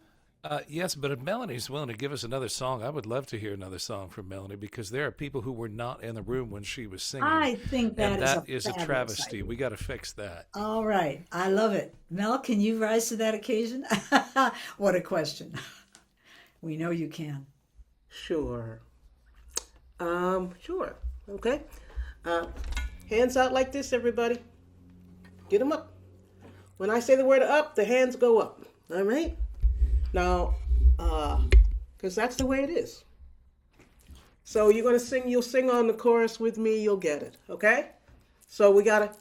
Yes, but if Melanie's willing to give us another song, I would love to hear another song from Melanie, because there are people who were not in the room when she was singing. I think that is a travesty. We got to fix that. All right. I love it. Mel, can you rise to that occasion? What a question. We know you can. Sure. Sure. Okay. Hands out like this, everybody. Get them up. When I say the word up, the hands go up. All right? Now, because that's the way it is. So you'll sing on the chorus with me, you'll get it, okay? So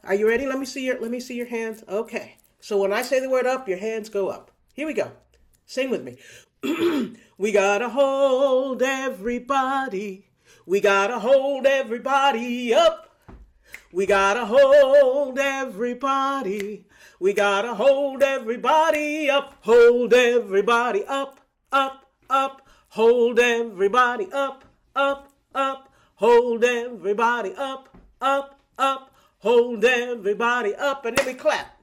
are you ready? Let me see your hands. Okay. So when I say the word up, your hands go up. Here we go. Sing with me. We gotta hold everybody. We gotta hold everybody up. We gotta hold everybody. We gotta hold everybody up. Hold everybody up, up, up. Hold everybody up, up, up. Hold everybody up, up, up. Hold everybody up. And then we clap.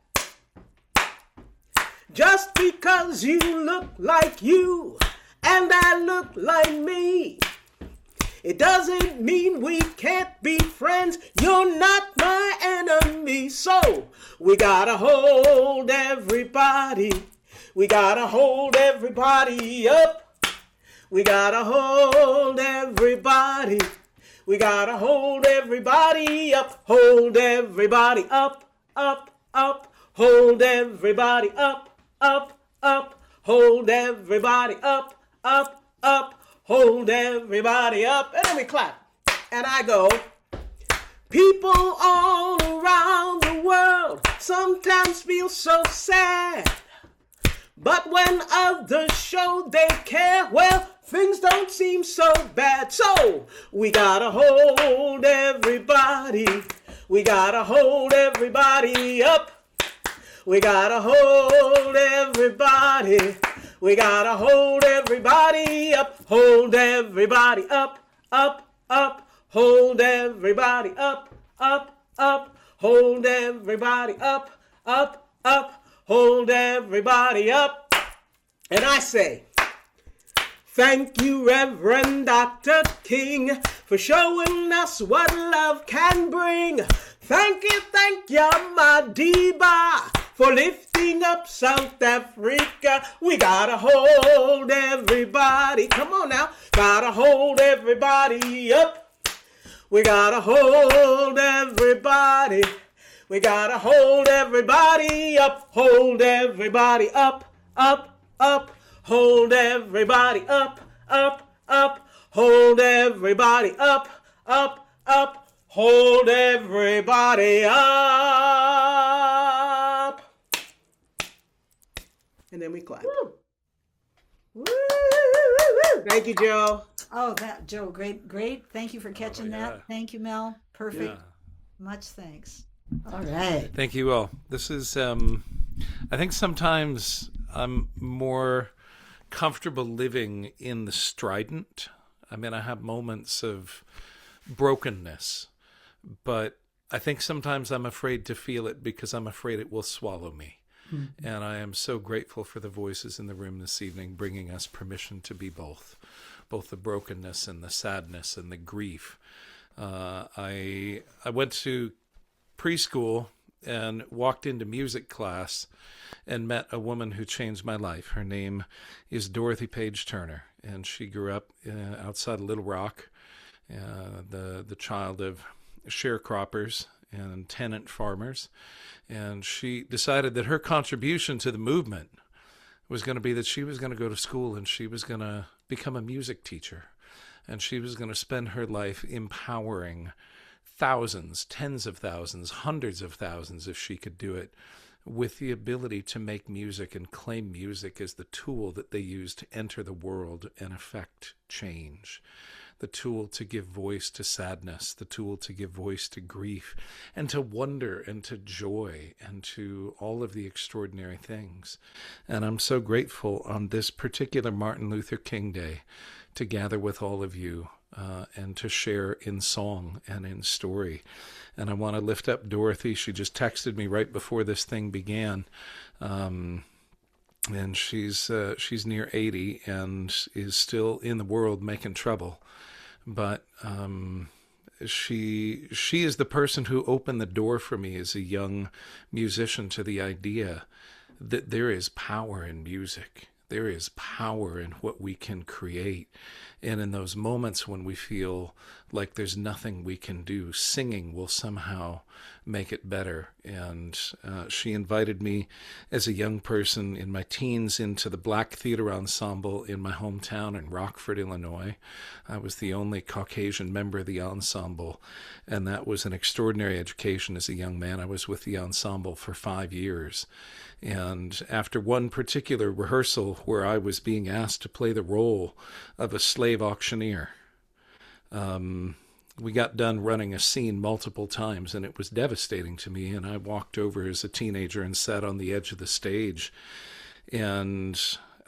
Just because you look like you and I look like me, it doesn't mean we can't be friends. You're not my enemy. So we gotta hold everybody. We gotta hold everybody up. We gotta hold everybody. We gotta hold everybody up. Hold everybody up, up, up. Hold everybody up, up, up. Hold everybody up, up, up. Hold everybody up. And then we clap. And I go, people all around the world sometimes feel so sad. But when others show they care, well, things don't seem so bad. So we gotta hold everybody. We gotta hold everybody up. We gotta hold everybody. We gotta hold everybody up. Hold everybody up, up, up. Hold everybody up, up, up. Hold everybody up, up, up. Hold everybody up. And I say, thank you, Reverend Dr. King, for showing us what love can bring. Thank you, Madiba, for lifting up South Africa. We gotta hold everybody. Come on now. Gotta hold everybody up. We gotta hold everybody. We gotta hold everybody up. Hold everybody up, up, up. Hold everybody up, up, up. Hold everybody up, up, up. Hold everybody up. And then we clap. Woo. Woo, woo, woo. Thank you, Joe. Oh, Joe, great. Thank you for catching that. Thank you, Mel. Perfect. Yeah. Much thanks. All right. Thank you all. This is, I think sometimes I'm more comfortable living in the strident. I mean, I have moments of brokenness, but I think sometimes I'm afraid to feel it because I'm afraid it will swallow me. Mm-hmm. And I am so grateful for the voices in the room this evening, bringing us permission to be both the brokenness and the sadness and the grief. I went to preschool and walked into music class and met a woman who changed my life. Her name is Dorothy Page Turner, and she grew up outside of Little Rock, the child of sharecroppers and tenant farmers. And she decided that her contribution to the movement was going to be that she was going to go to school and she was going to become a music teacher. And she was going to spend her life empowering thousands, tens of thousands, hundreds of thousands, if she could do it, with the ability to make music and claim music as the tool that they use to enter the world and affect change. The tool to give voice to sadness, the tool to give voice to grief, and to wonder, and to joy, and to all of the extraordinary things. And I'm so grateful on this particular Martin Luther King Day to gather with all of you and to share in song and in story. And I want to lift up Dorothy. She just texted me right before this thing began. And she's near 80 and is still in the world making trouble. But she is the person who opened the door for me as a young musician to the idea that there is power in music. There is power in what we can create. And in those moments when we feel like there's nothing we can do, singing will somehow make it better. And she invited me as a young person in my teens into the Black Theater Ensemble in my hometown in Rockford, Illinois. I was the only Caucasian member of the ensemble, and that was an extraordinary education as a young man. I was with the ensemble for 5 years. And after one particular rehearsal where I was being asked to play the role of a slave auctioneer, we got done running a scene multiple times, and it was devastating to me. And I walked over as a teenager and sat on the edge of the stage, and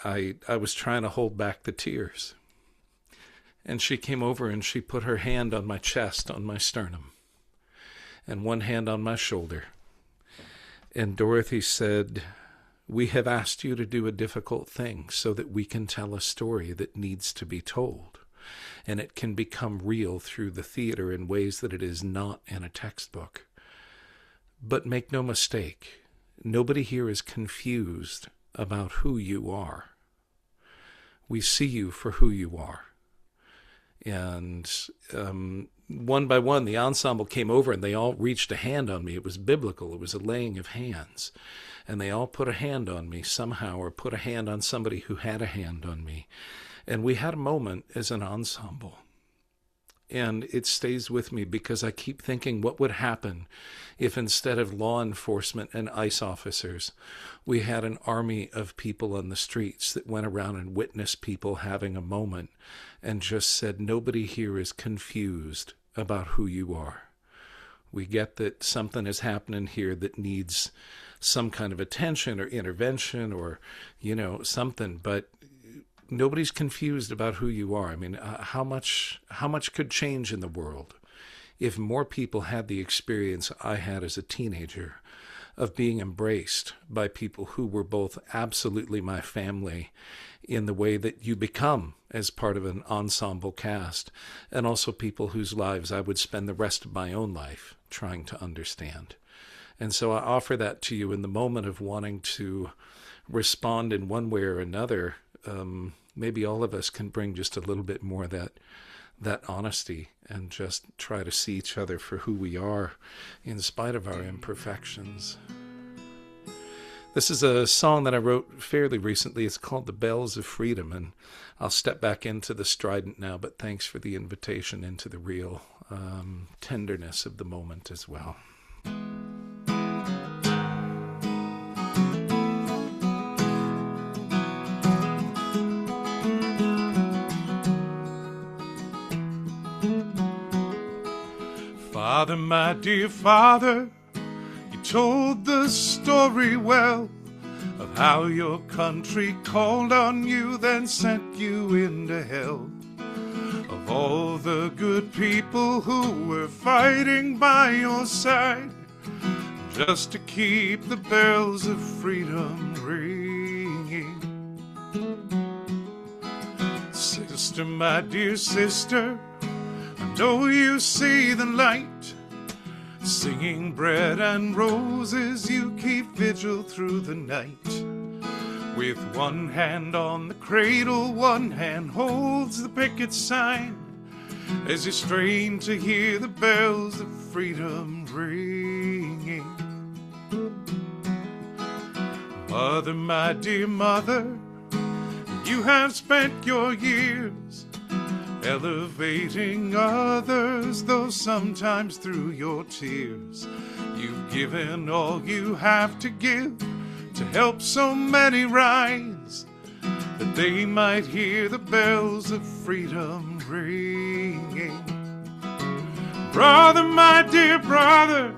I was trying to hold back the tears. And she came over and she put her hand on my chest, on my sternum, and one hand on my shoulder. And Dorothy said, "We have asked you to do a difficult thing so that we can tell a story that needs to be told. And it can become real through the theater in ways that it is not in a textbook. But make no mistake, nobody here is confused about who you are. We see you for who you are." And one by one, the ensemble came over and they all reached a hand on me. It was biblical. It was a laying of hands. And they all put a hand on me somehow, or put a hand on somebody who had a hand on me. And we had a moment as an ensemble. And it stays with me because I keep thinking what would happen if instead of law enforcement and ICE officers, we had an army of people on the streets that went around and witnessed people having a moment and just said, nobody here is confused about who you are. We get that something is happening here that needs some kind of attention or intervention or, something, but nobody's confused about who you are. I mean, how much could change in the world if more people had the experience I had as a teenager of being embraced by people who were both absolutely my family in the way that you become as part of an ensemble cast, and also people whose lives I would spend the rest of my own life trying to understand. And so I offer that to you in the moment of wanting to respond in one way or another. Maybe all of us can bring just a little bit more of that honesty and just try to see each other for who we are in spite of our imperfections. This is a song that I wrote fairly recently. It's called The Bells of Freedom, and I'll step back into the strident now, but thanks for the invitation into the real tenderness of the moment as well. Father, my dear Father, you told the story well of how your country called on you, then sent you into hell. Of all the good people who were fighting by your side, just to keep the bells of freedom ringing. Sister, my dear sister, I know you see the light, Singing bread and roses, you keep vigil through the night. With one hand on the cradle, one hand holds the picket sign, as you strain to hear the bells of freedom ringing. Mother, my dear mother, you have spent your years elevating others, though sometimes through your tears. You've given all you have to give to help so many rise, that they might hear the bells of freedom ringing. Brother, my dear brother,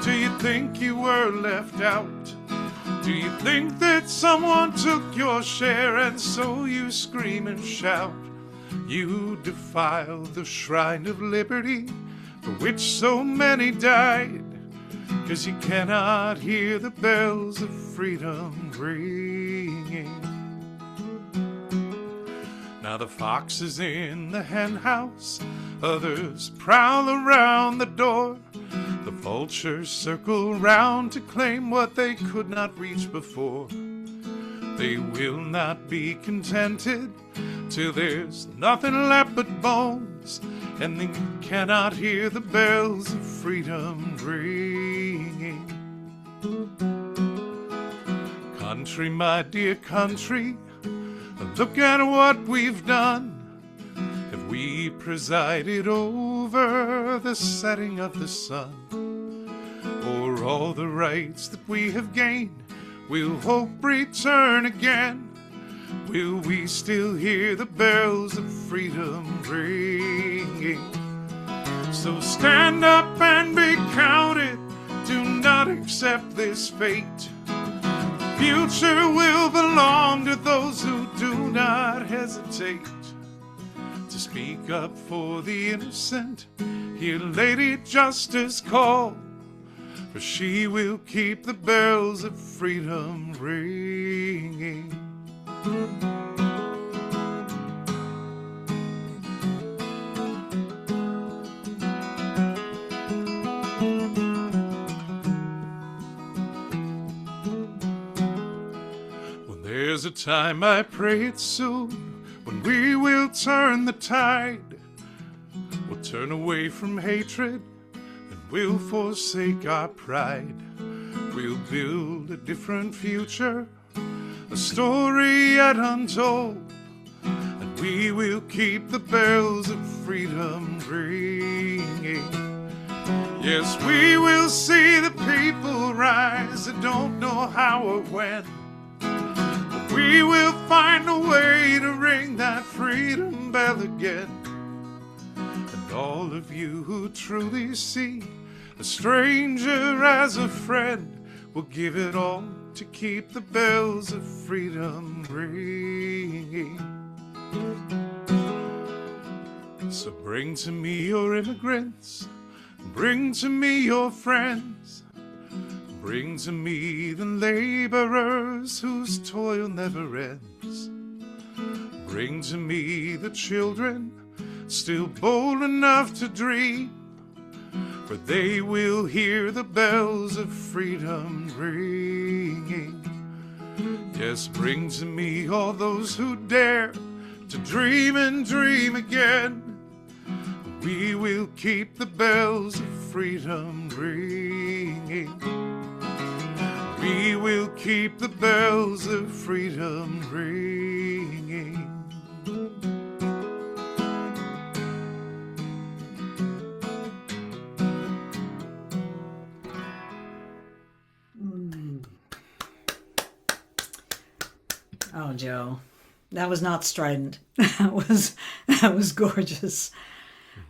do you think you were left out? Do you think that someone took your share, and so you scream and shout? You defile the shrine of liberty, for which so many died, 'cause you cannot hear the bells of freedom ringing. Now the fox is in the hen house, others prowl around the door. The vultures circle round to claim what they could not reach before. They will not be contented till there's nothing left but bones, and they cannot hear the bells of freedom ringing. Country, my dear country, look at what we've done. Have we presided over the setting of the sun? Or all the rights that we have gained will hope return again? Will we still hear the bells of freedom ringing? So stand up and be counted. Do not accept this fate. The future will belong to those who do not hesitate to speak up for the innocent. Hear Lady Justice call, for she will keep the bells of freedom ringing. When there's a time, I pray it's soon, when we will turn the tide. We'll turn away from hatred and we'll forsake our pride. We'll build a different future, a story yet untold, and we will keep the bells of freedom ringing. Yes, we will see the people rise that don't know how or when, but we will find a way to ring that freedom bell again. And all of you who truly see a stranger as a friend will give it all to keep the bells of freedom ringing. So bring to me your immigrants, bring to me your friends, bring to me the laborers whose toil never ends. Bring to me the children still bold enough to dream, for they will hear the bells of freedom ringing. Yes, bring to me all those who dare to dream and dream again. We will keep the bells of freedom ringing. We will keep the bells of freedom ringing. Oh, Joe, that was not strident. That was gorgeous.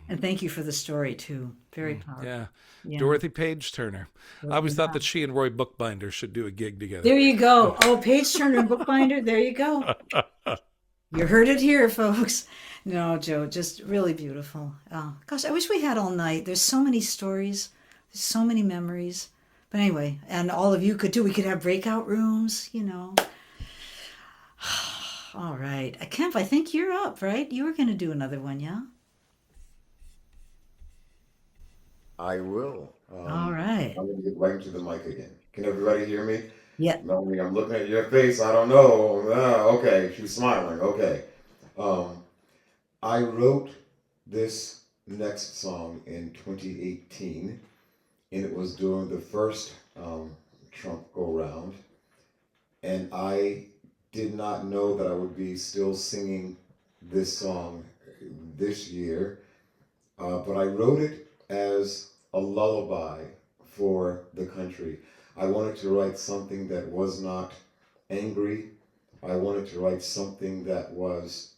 And thank you for the story too. Very powerful. Yeah. Yeah. Dorothy Page Turner. I always thought that she and Roy Bookbinder should do a gig together. There you go. Oh, Page Turner and Bookbinder. There you go. You heard it here, folks. No, Joe, just really beautiful. Oh, gosh, I wish we had all night. There's so many stories. There's so many memories. But anyway, and all of you could too. We could have breakout rooms, you know. All right. Kemp, I think you're up, right? You were going to do another one, yeah? I will. All right. I'm going to get right into the mic again. Can everybody hear me? Yeah. Melanie, I'm looking at your face. I don't know. Okay, she's smiling. Okay. Um, I wrote this next song in 2018, and it was during the first Trump go round. And I did not know that I would be still singing this song this year, but I wrote it as a lullaby for the country. I wanted to write something that was not angry. I wanted to write something that was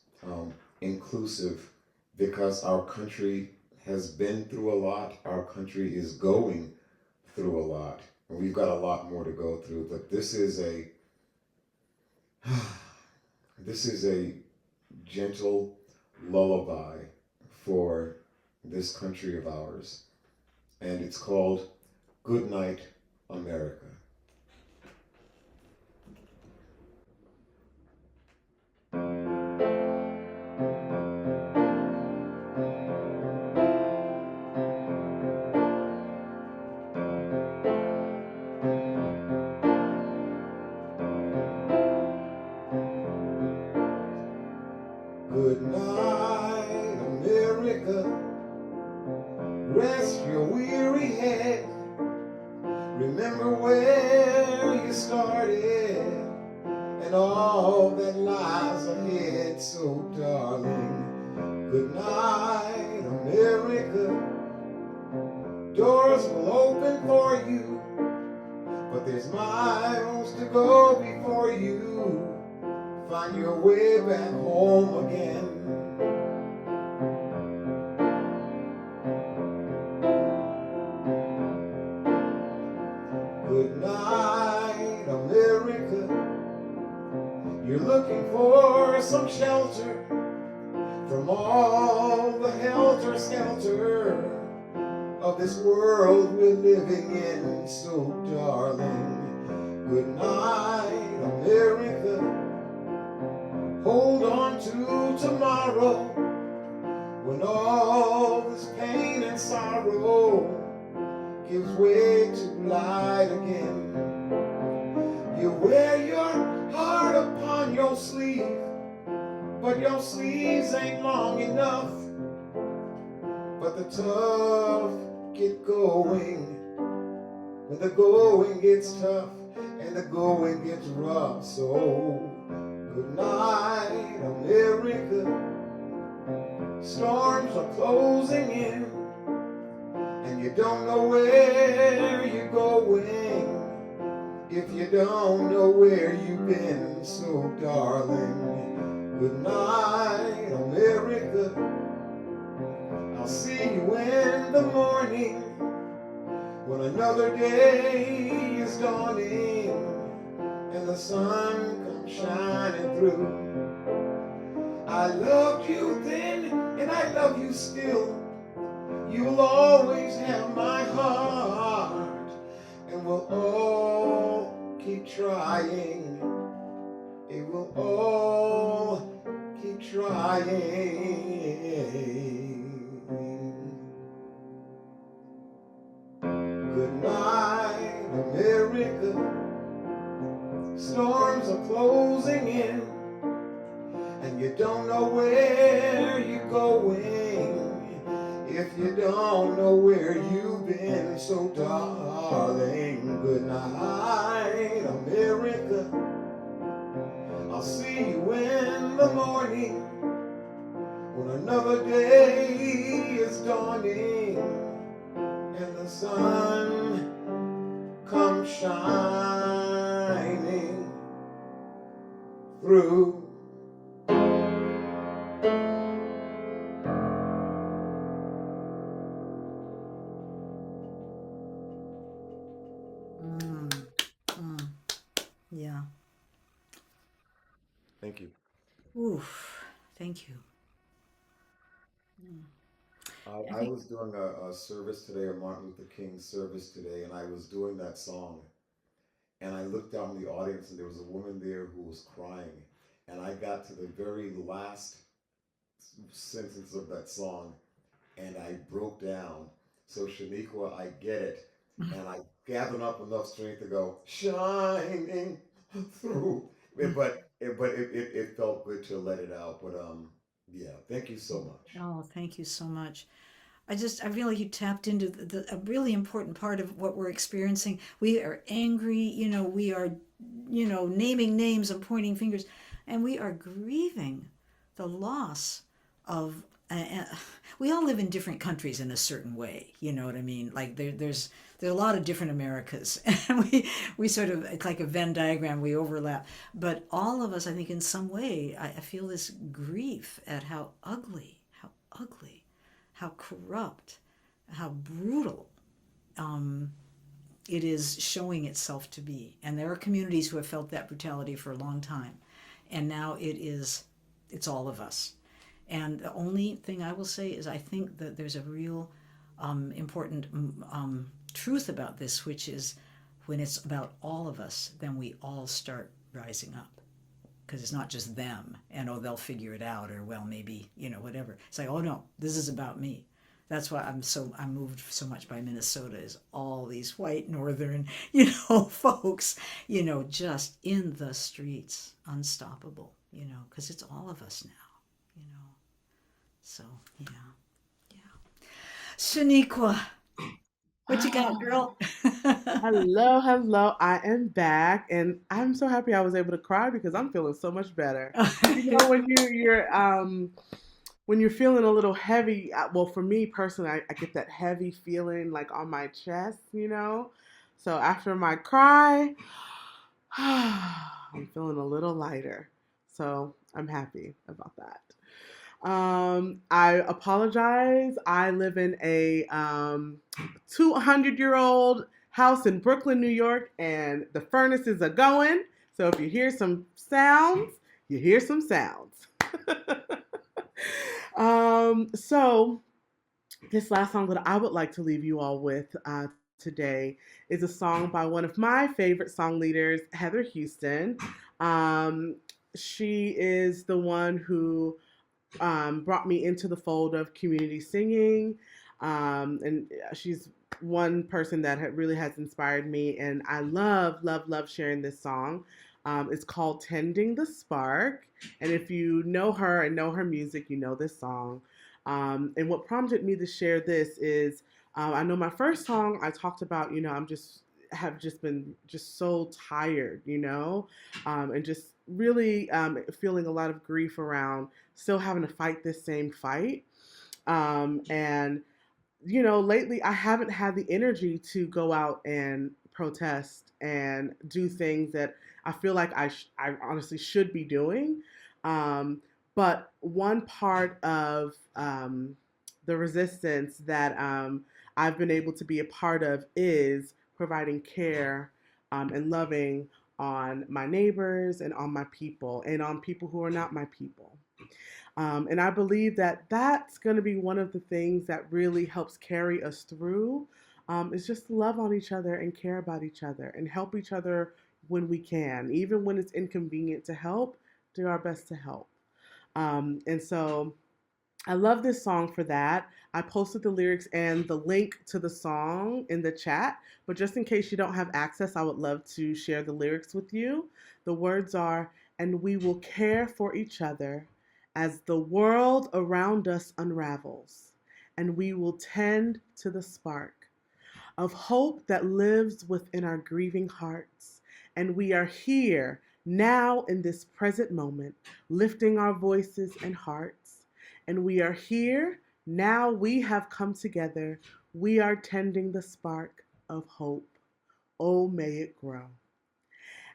inclusive because our country has been through a lot. Our country is going through a lot. And we've got a lot more to go through, but this is a this is a gentle lullaby for this country of ours, and it's called Good Night, America. Good night, America. Rest your weary head. Remember where you started and all that lies ahead. So, darling, good night, America. Doors will open for you, but there's miles to go before you find your way back home again. Good night, America. You're looking for some shelter from all the helter-skelter of this world we're living in. So, darling, good night, America. Hold on to tomorrow when all this pain and sorrow gives way to light again. You wear your heart upon your sleeve, but your sleeves ain't long enough. But the tough get going when the going gets tough and the going gets rough. So, good night, America. Storms are closing in, and you don't know where you're going if you don't know where you've been. So, darling, good night, America. I'll see you in the morning when another day is dawning and the sun comes shining through. I loved you then and I love you still. You'll always have my heart, and we'll all keep trying. It will all keep trying. Good night, America. Storms are closing in, and you don't know where you're going if you don't know where you've been. So, darling, good night, America. I'll see you in the morning when another day is dawning and the sun comes shining through. Yeah. Thank you. Oof. Thank you. I was doing a service today, a Martin Luther King service today, and I was doing that song. And I looked out in the audience, and there was a woman there who was crying. And I got to the very last sentence of that song, and I broke down. So Sheniqua, I get it. And I gathered up enough strength to go, shining through. But it felt good to let it out. But yeah, thank you so much. Oh, thank you so much. I feel like you tapped into a really important part of what we're experiencing. We are angry, we are, naming names and pointing fingers, and we are grieving the loss of. We all live in different countries in a certain way. You know what I mean? Like there are a lot of different Americas, and we sort of, it's like a Venn diagram. We overlap, but all of us, I think, in some way, I feel this grief at how ugly, how corrupt, how brutal it is showing itself to be. And there are communities who have felt that brutality for a long time. And now it's all of us. And the only thing I will say is I think that there's a real important truth about this, which is when it's about all of us, then we all start rising up. Because it's not just them and, oh, they'll figure it out, or, well, maybe, whatever. It's like, oh no, this is about me. That's why I'm moved so much by Minnesota, is all these white northern, folks, just in the streets, unstoppable, because it's all of us now. So, yeah. Sheniqua, what you got, girl? Hello, hello. I am back, and I'm so happy I was able to cry because I'm feeling so much better. When when you're feeling a little heavy, well, for me personally, I get that heavy feeling like on my chest. So after my cry, I'm feeling a little lighter. So I'm happy about that. I apologize. I live in a 200-year-old house in Brooklyn, New York, and the furnaces are going. So if you hear some sounds, you hear some sounds. So this last song that I would like to leave you all with today is a song by one of my favorite song leaders, Heather Houston. She is the one who brought me into the fold of community singing. And she's one person that really has inspired me. And I love, love, love sharing this song. It's called Tending the Spark. And if you know her and know her music, you know this song. And what prompted me to share this is I know my first song I talked about, have just been just so tired, and just really feeling a lot of grief around still having to fight this same fight. And, lately I haven't had the energy to go out and protest and do things that I feel like I honestly should be doing. But one part of the resistance that I've been able to be a part of is providing care and loving on my neighbors and on my people and on people who are not my people. And I believe that that's going to be one of the things that really helps carry us through, is just love on each other and care about each other and help each other when we can. Even when it's inconvenient to help, do our best to help. And so I love this song for that. I posted the lyrics and the link to the song in the chat, but just in case you don't have access, I would love to share the lyrics with you. The words are, "And we will care for each other as the world around us unravels, and we will tend to the spark of hope that lives within our grieving hearts. And we are here now in this present moment, lifting our voices and hearts. And we are here now, we have come together. We are tending the spark of hope. Oh, may it grow."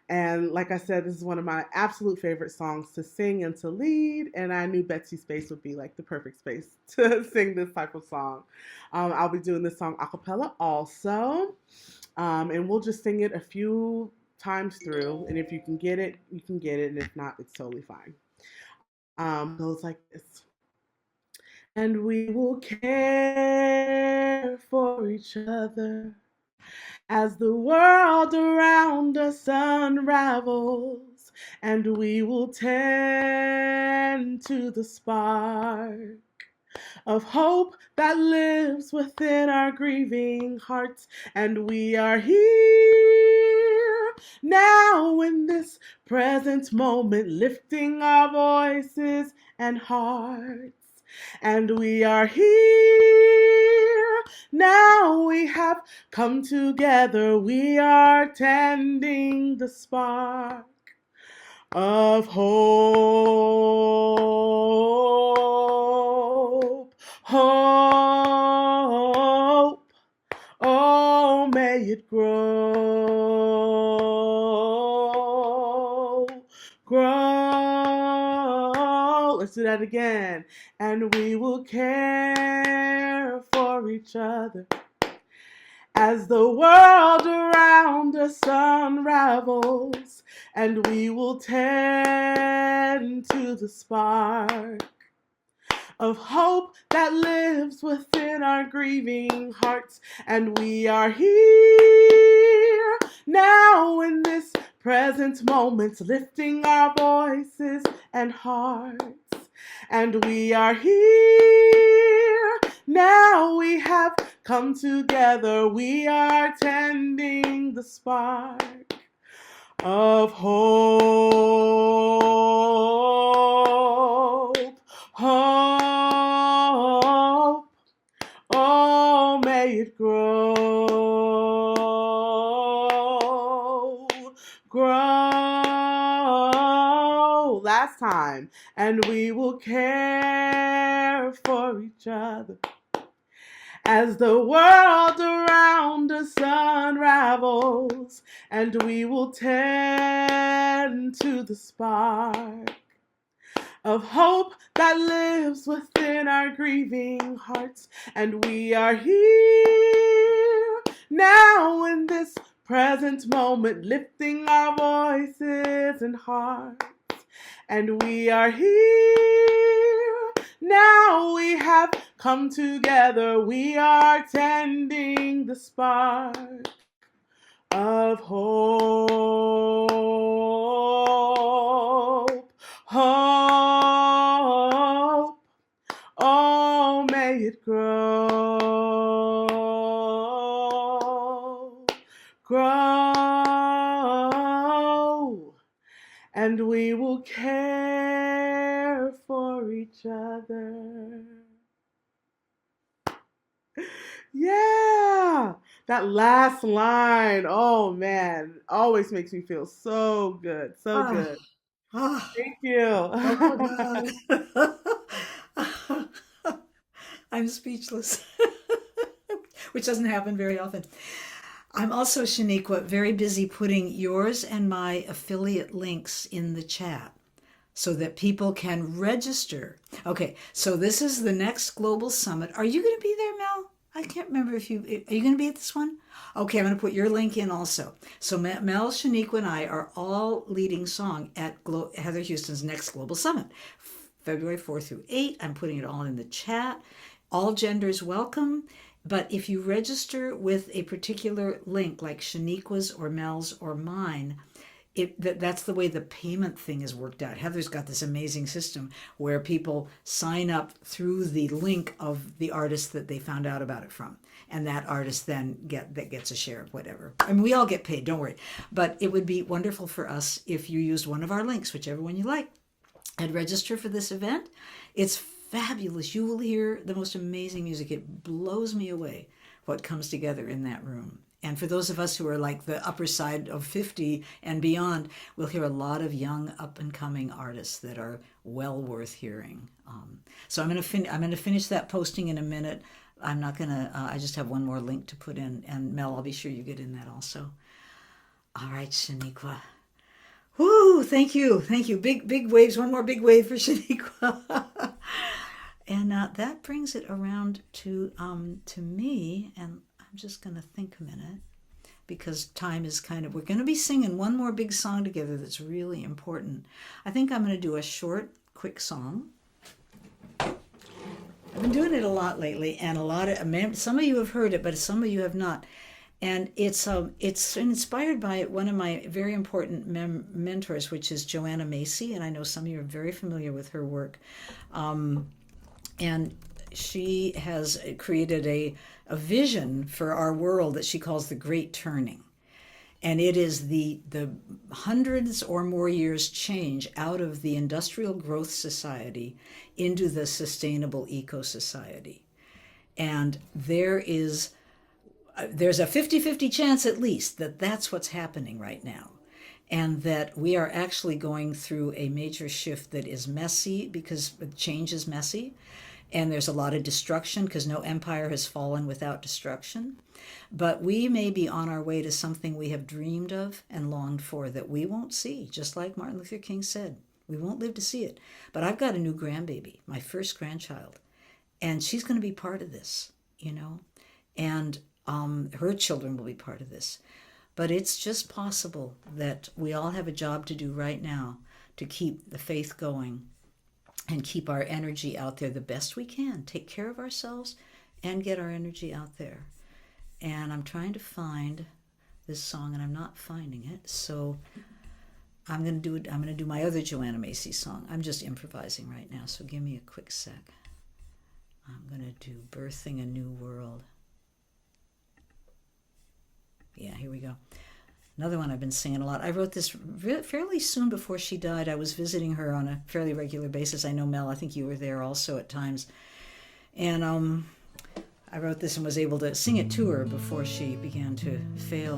And like I said, this is one of my absolute favorite songs to sing and to lead. And I knew Betsy space would be like the perfect space to sing this type of song. I'll be doing this song a cappella also. And we'll just sing it a few times through. And if you can get it, you can get it. And if not, it's totally fine. Goes like this. And we will care for each other as the world around us unravels, and we will tend to the spark of hope that lives within our grieving hearts. And we are here now in this present moment, lifting our voices and hearts. And we are here now, we have come together, we are tending the spark of hope, hope, oh, may it grow, grow. Let's do that again. And we will care for each other as the world around us unravels, and we will tend to the spark of hope that lives within our grieving hearts. And we are here now in this present moment, lifting our voices and hearts. And we are here now, we have come together, we are tending the spark of hope, hope, oh, may it grow, grow. Last time. And we will care for each other as the world around us unravels, and we will tend to the spark of hope that lives within our grieving hearts. And we are here now in this present moment, lifting our voices and hearts. And we are here now, we have come together, we are tending the spark of hope, hope, oh, may it grow, grow, and we will care for each other. Yeah, that last line, oh man, always makes me feel so good, so good. Oh, Thank you. oh God. I'm speechless, which doesn't happen very often. I'm also, Sheniqua, very busy putting yours and my affiliate links in the chat so that people can register. Okay, so this is the next Global Summit. Are you going to be there, Mel? I can't remember if you, are you going to be at this one? Okay, I'm going to put your link in also. So Mel, Sheniqua, and I are all leading song at Heather Houston's next Global Summit, February 4 through 8. I'm putting it all in the chat. All genders welcome. But if you register with a particular link like Sheniqua's or Mel's or mine, that's the way the payment thing is worked out. Heather's got this amazing system where people sign up through the link of the artist that they found out about it from. And that artist then gets a share of whatever. I mean, we all get paid, don't worry. But it would be wonderful for us if you used one of our links, whichever one you like, and register for this event. It's fabulous. You will hear the most amazing music. It blows me away what comes together in that room. And for those of us who are like the upper side of 50 and beyond, we'll hear a lot of young up-and-coming artists that are well worth hearing. So I'm going to finish that posting in a minute. I'm not going to, I just have one more link to put in. And Mel, I'll be sure you get in that also. All right, Sheniqua. Woo, thank you. Thank you. Big waves. One more big wave for Sheniqua. And that brings it around to me, and I'm just going to think a minute because time is we're going to be singing one more big song together that's really important. I think I'm going to do a short, quick song. I've been doing it a lot lately, and some of you have heard it, but some of you have not. And it's inspired by one of my very important mentors, which is Joanna Macy, and I know some of you are very familiar with her work. And she has created a vision for our world that she calls the Great Turning. And it is the hundreds or more years change out of the industrial growth society into the sustainable eco society. And there's a 50-50 chance at least that that's what's happening right now. And that we are actually going through a major shift that is messy because change is messy. And there's a lot of destruction because no empire has fallen without destruction. But we may be on our way to something we have dreamed of and longed for that we won't see, just like Martin Luther King said. We won't live to see it. But I've got a new grandbaby, my first grandchild, and she's going to be part of this, and her children will be part of this. But it's just possible that we all have a job to do right now to keep the faith going and keep our energy out there the best we can. Take care of ourselves and get our energy out there. And I'm trying to find this song, and I'm not finding it. So I'm going to do my other Joanna Macy song. I'm just improvising right now, so give me a quick sec. I'm going to do Birthing a New World. Yeah, here we go. Another one I've been singing a lot. I wrote this fairly soon before she died. I was visiting her on a fairly regular basis. I know, Mel, I think you were there also at times. And I wrote this and was able to sing it to her before she began to fail.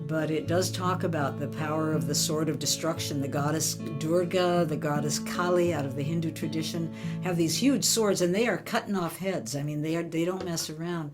But it does talk about the power of the sword of destruction. The goddess Durga, the goddess Kali out of the Hindu tradition have these huge swords, and they are cutting off heads. I mean, they don't mess around.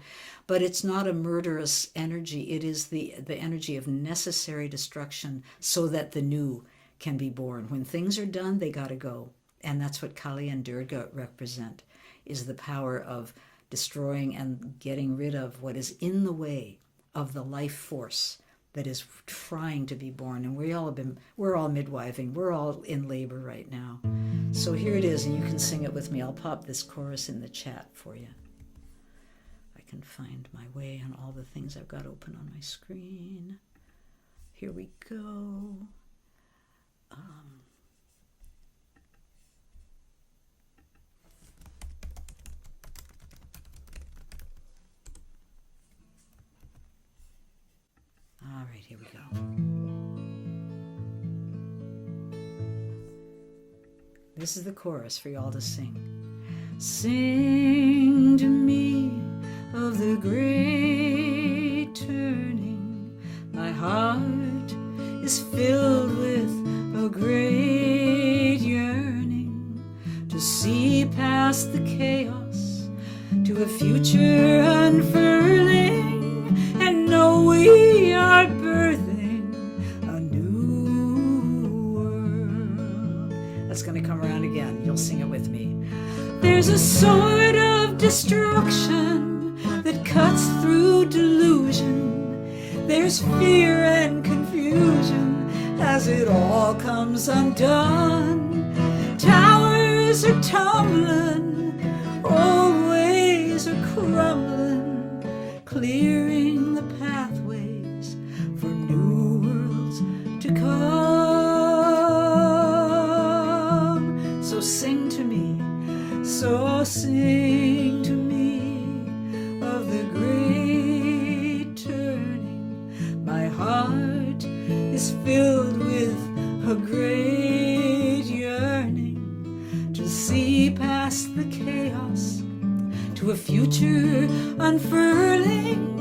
But it's not a murderous energy. It is the energy of necessary destruction so that the new can be born. When things are done, they got to go. And that's what Kali and Durga represent, is the power of destroying and getting rid of what is in the way of the life force that is trying to be born. And we're all midwiving. We're all in labor right now. So here it is, and you can sing it with me. I'll pop this chorus in the chat for you. I can find my way on all the things I've got open on my screen. Here we go. All right, here we go. This is the chorus for y'all to sing. Sing to me of the great turning. My heart is filled with a great yearning to see past the chaos to a future unfurling, and know we are birthing a new world. That's going to come around again. You'll sing it with me. There's a sword of destruction that cuts through delusion. There's fear and confusion as it all comes undone. Towers are tumbling, old ways are crumbling, clearing the pathways for new worlds to come. So sing to me, so sing to me of the great turning. My heart is filled with a great yearning to see past the chaos to a future unfurling,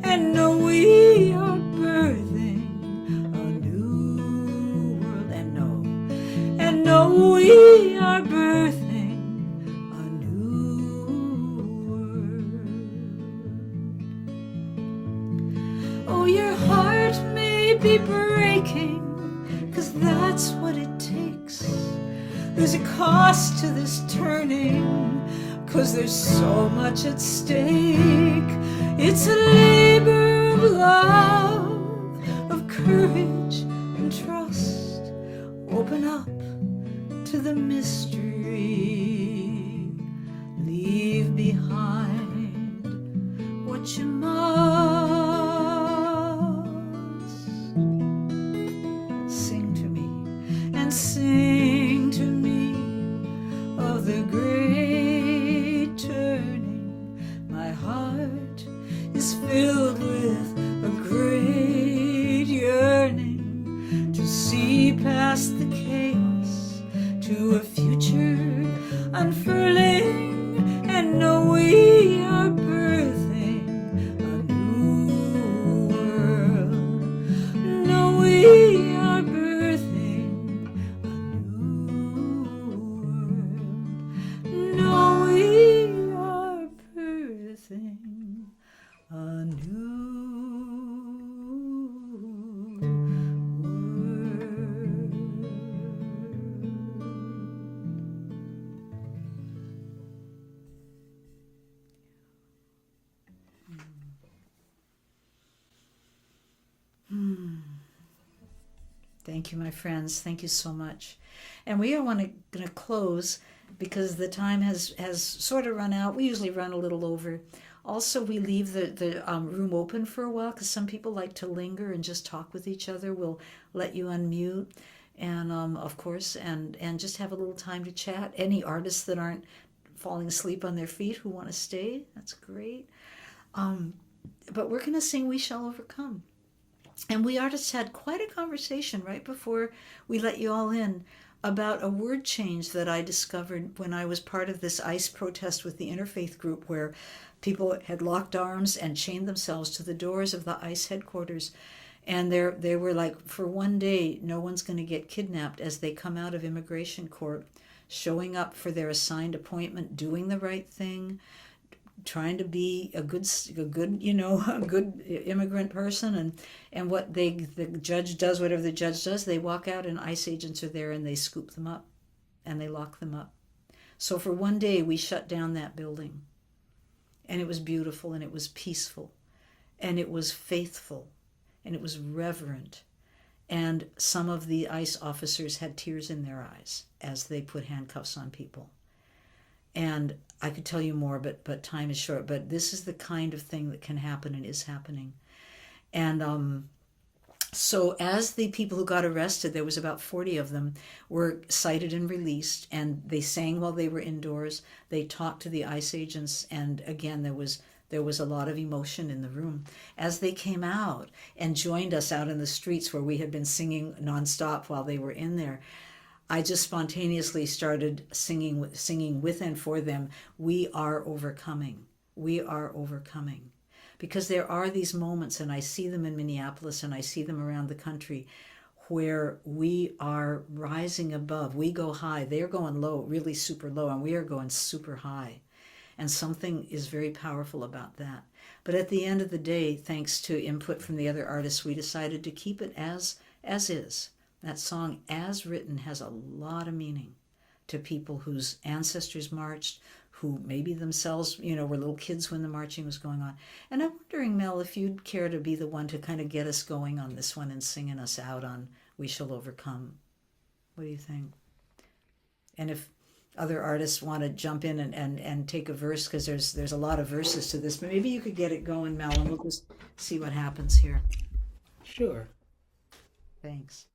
and know we are birthing a new world, and know we are birthing a new world. Oh, your heart may be breaking, 'cause that's what it takes. There's a cost to this turning, 'cause there's so much at stake. It's a labor of love, of courage and trust. Open up to the mystery. Leave behind what you must. Sing to me, and sing to me of the great heart is filled with a great yearning to see past the chaos to a future unfurling, and know we are birthing a new world. Know we are birthing a new world. Know we are birthing a new Thank you, my friends. Thank you so much. And we are going to close because the time has sort of run out. We usually run a little over. Also, we leave the room open for a while because some people like to linger and just talk with each other. We'll let you unmute and, of course, and just have a little time to chat. Any artists that aren't falling asleep on their feet who want to stay, that's great. But we're going to sing We Shall Overcome. And we artists had quite a conversation right before we let you all in about a word change that I discovered when I was part of this ICE protest with the interfaith group, where people had locked arms and chained themselves to the doors of the ICE headquarters. And they were like, for one day, no one's going to get kidnapped as they come out of immigration court, showing up for their assigned appointment, doing the right thing, trying to be a good immigrant person, and what the judge does, whatever the judge does, they walk out and ICE agents are there and they scoop them up and they lock them up. So for one day we shut down that building, and it was beautiful and it was peaceful and it was faithful and it was reverent, and some of the ICE officers had tears in their eyes as they put handcuffs on people. And I could tell you more, but time is short. But this is the kind of thing that can happen and is happening. And so as the people who got arrested, there was about 40 of them, were cited and released, and they sang while they were indoors. They talked to the ICE agents, and again, there was a lot of emotion in the room. As they came out and joined us out in the streets where we had been singing nonstop while they were in there, I just spontaneously started singing with and for them, we are overcoming. We are overcoming. Because there are these moments, and I see them in Minneapolis and I see them around the country, where we are rising above. We go high. They're going low, really super low, and we are going super high. And something is very powerful about that. But at the end of the day, thanks to input from the other artists, we decided to keep it as is. That song, as written, has a lot of meaning to people whose ancestors marched, who maybe themselves, were little kids when the marching was going on. And I'm wondering, Mel, if you'd care to be the one to kind of get us going on this one and singing us out on We Shall Overcome. What do you think? And if other artists want to jump in and take a verse, because there's a lot of verses to this, but maybe you could get it going, Mel, and we'll just see what happens here. Sure. Thanks.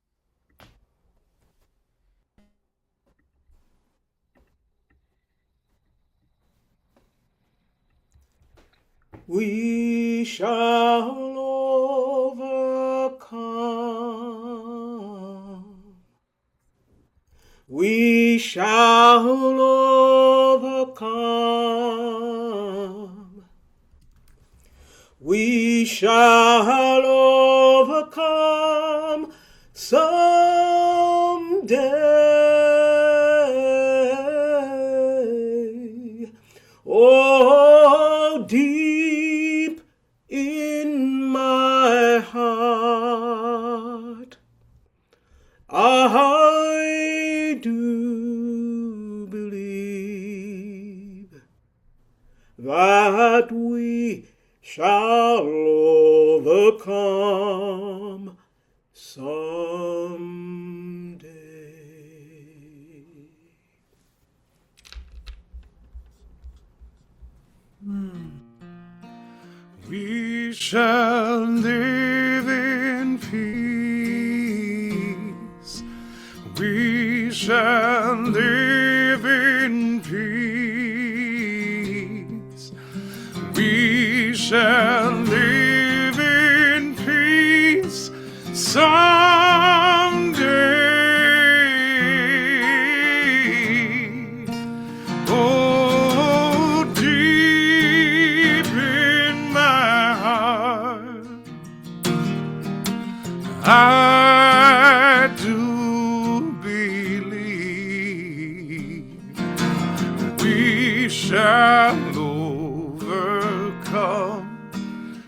We shall overcome. We shall overcome. We shall overcome someday. Oh, deep in my heart, I do believe that we shall overcome someday. We shall live in peace. We shall live in peace. We shall live in peace someday. Oh, deep in my heart, I do believe we shall overcome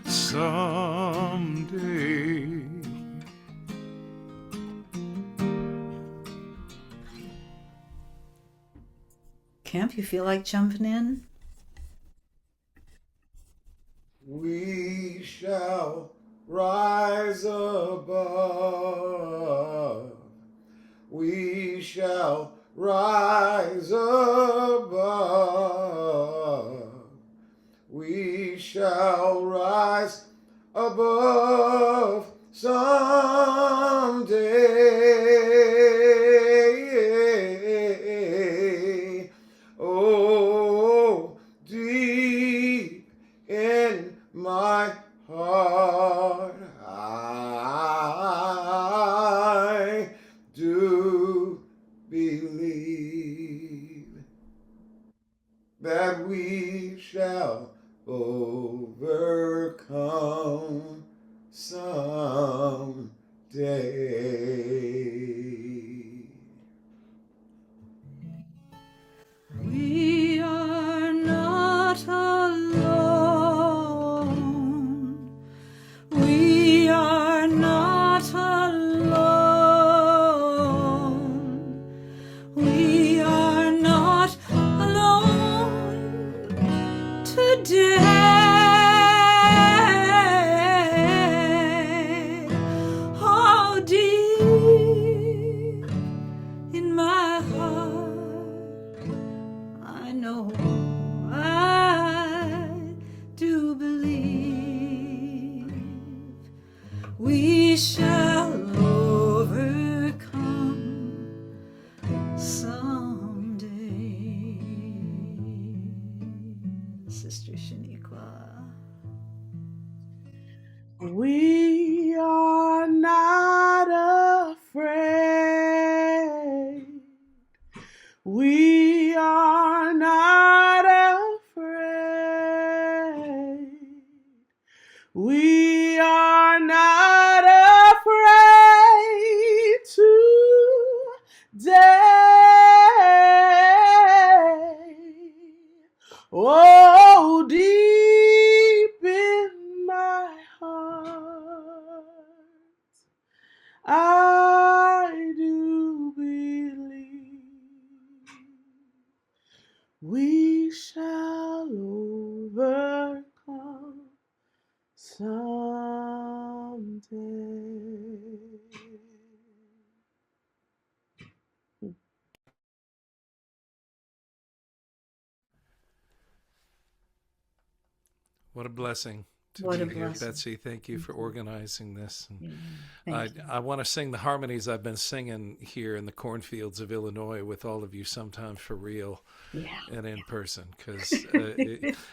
someday. Kemp, you feel like jumping in? We shall rise above. We shall rise above. We shall rise above someday. Oh, deep in my heart, I do believe that we shall overcome someday. We are not alone. We are not alone. We are not alone today. Oh, deep in my heart, I know I do believe we shall overcome someday. Sister Sheniqua. We are not afraid. We are not afraid. We are not afraid today. Oh, deep in my heart, I do believe we shall overcome someday. What a blessing to What a be here, blessing. Betsy. Thank you for organizing this. And Thank you. I want to sing the harmonies I've been singing here in the cornfields of Illinois with all of you sometime for real and in person. Because,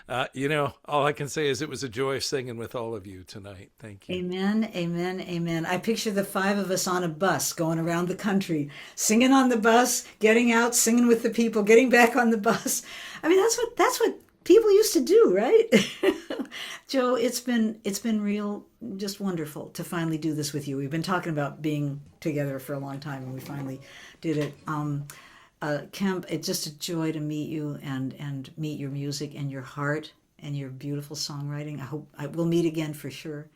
all I can say is it was a joy singing with all of you tonight. Thank you. Amen, amen, amen. I picture the five of us on a bus going around the country, singing on the bus, getting out, singing with the people, getting back on the bus. I mean, that's what people used to do, right? Joe, it's been real, just wonderful to finally do this with you. We've been talking about being together for a long time, and we finally did it. Kemp, it's just a joy to meet you and meet your music and your heart and your beautiful songwriting. I hope we'll meet again for sure.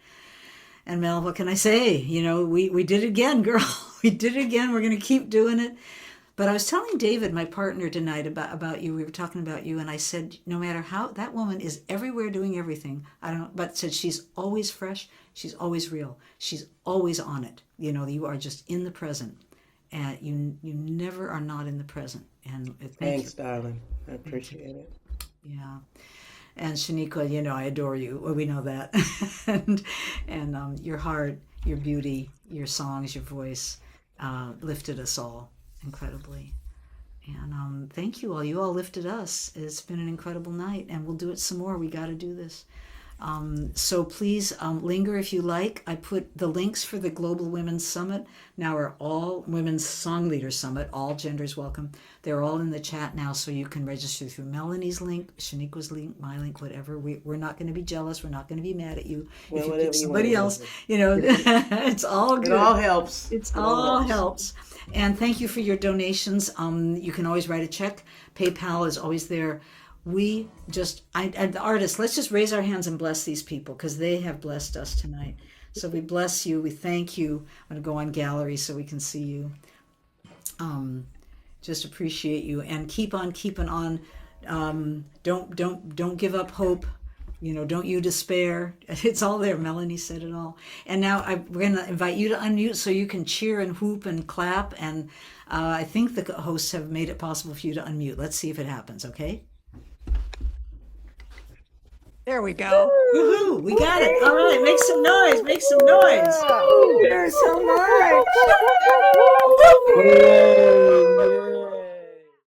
And Mel, what can I say? We did it again, girl. We did it again. We're going to keep doing it. But I was telling David, my partner, tonight about you. We were talking about you, and I said, no matter how, that woman is everywhere doing everything. I don't know, but said she's always fresh. She's always real. She's always on it. You are just in the present, and you never are not in the present. And Thanks, darling. I appreciate it. Yeah. And Sheniqua, I adore you. Well, we know that. and your heart, your beauty, your songs, your voice lifted us all incredibly. And thank you all. You all lifted us. It's been an incredible night, and we'll do it some more. We got to do this. So please linger if you like. I put the links for the Global Women's Summit now are all Women's Song Leader Summit, all genders welcome. They're all in the chat now, so you can register through Melanie's link, Sheniqua's link, my link, whatever. We're not going to be jealous. We're not going to be mad at you. Well, if you whatever pick you somebody want. else, it's all good. It all helps. It all helps. And thank you for your donations. You can always write a check. PayPal is always there. We just, and the artists, let's just raise our hands and bless these people because they have blessed us tonight. So we bless you. We thank you. I'm going to go on gallery so we can see you. Just appreciate you and keep on keeping on. Don't give up hope. Don't you despair. It's all there. Melanie said it all. And now we're going to invite you to unmute so you can cheer and whoop and clap. And I think the hosts have made it possible for you to unmute. Let's see if it happens, okay? There we go. Woohoo! We got it. All right, make some noise. Make some noise. Thank you so much.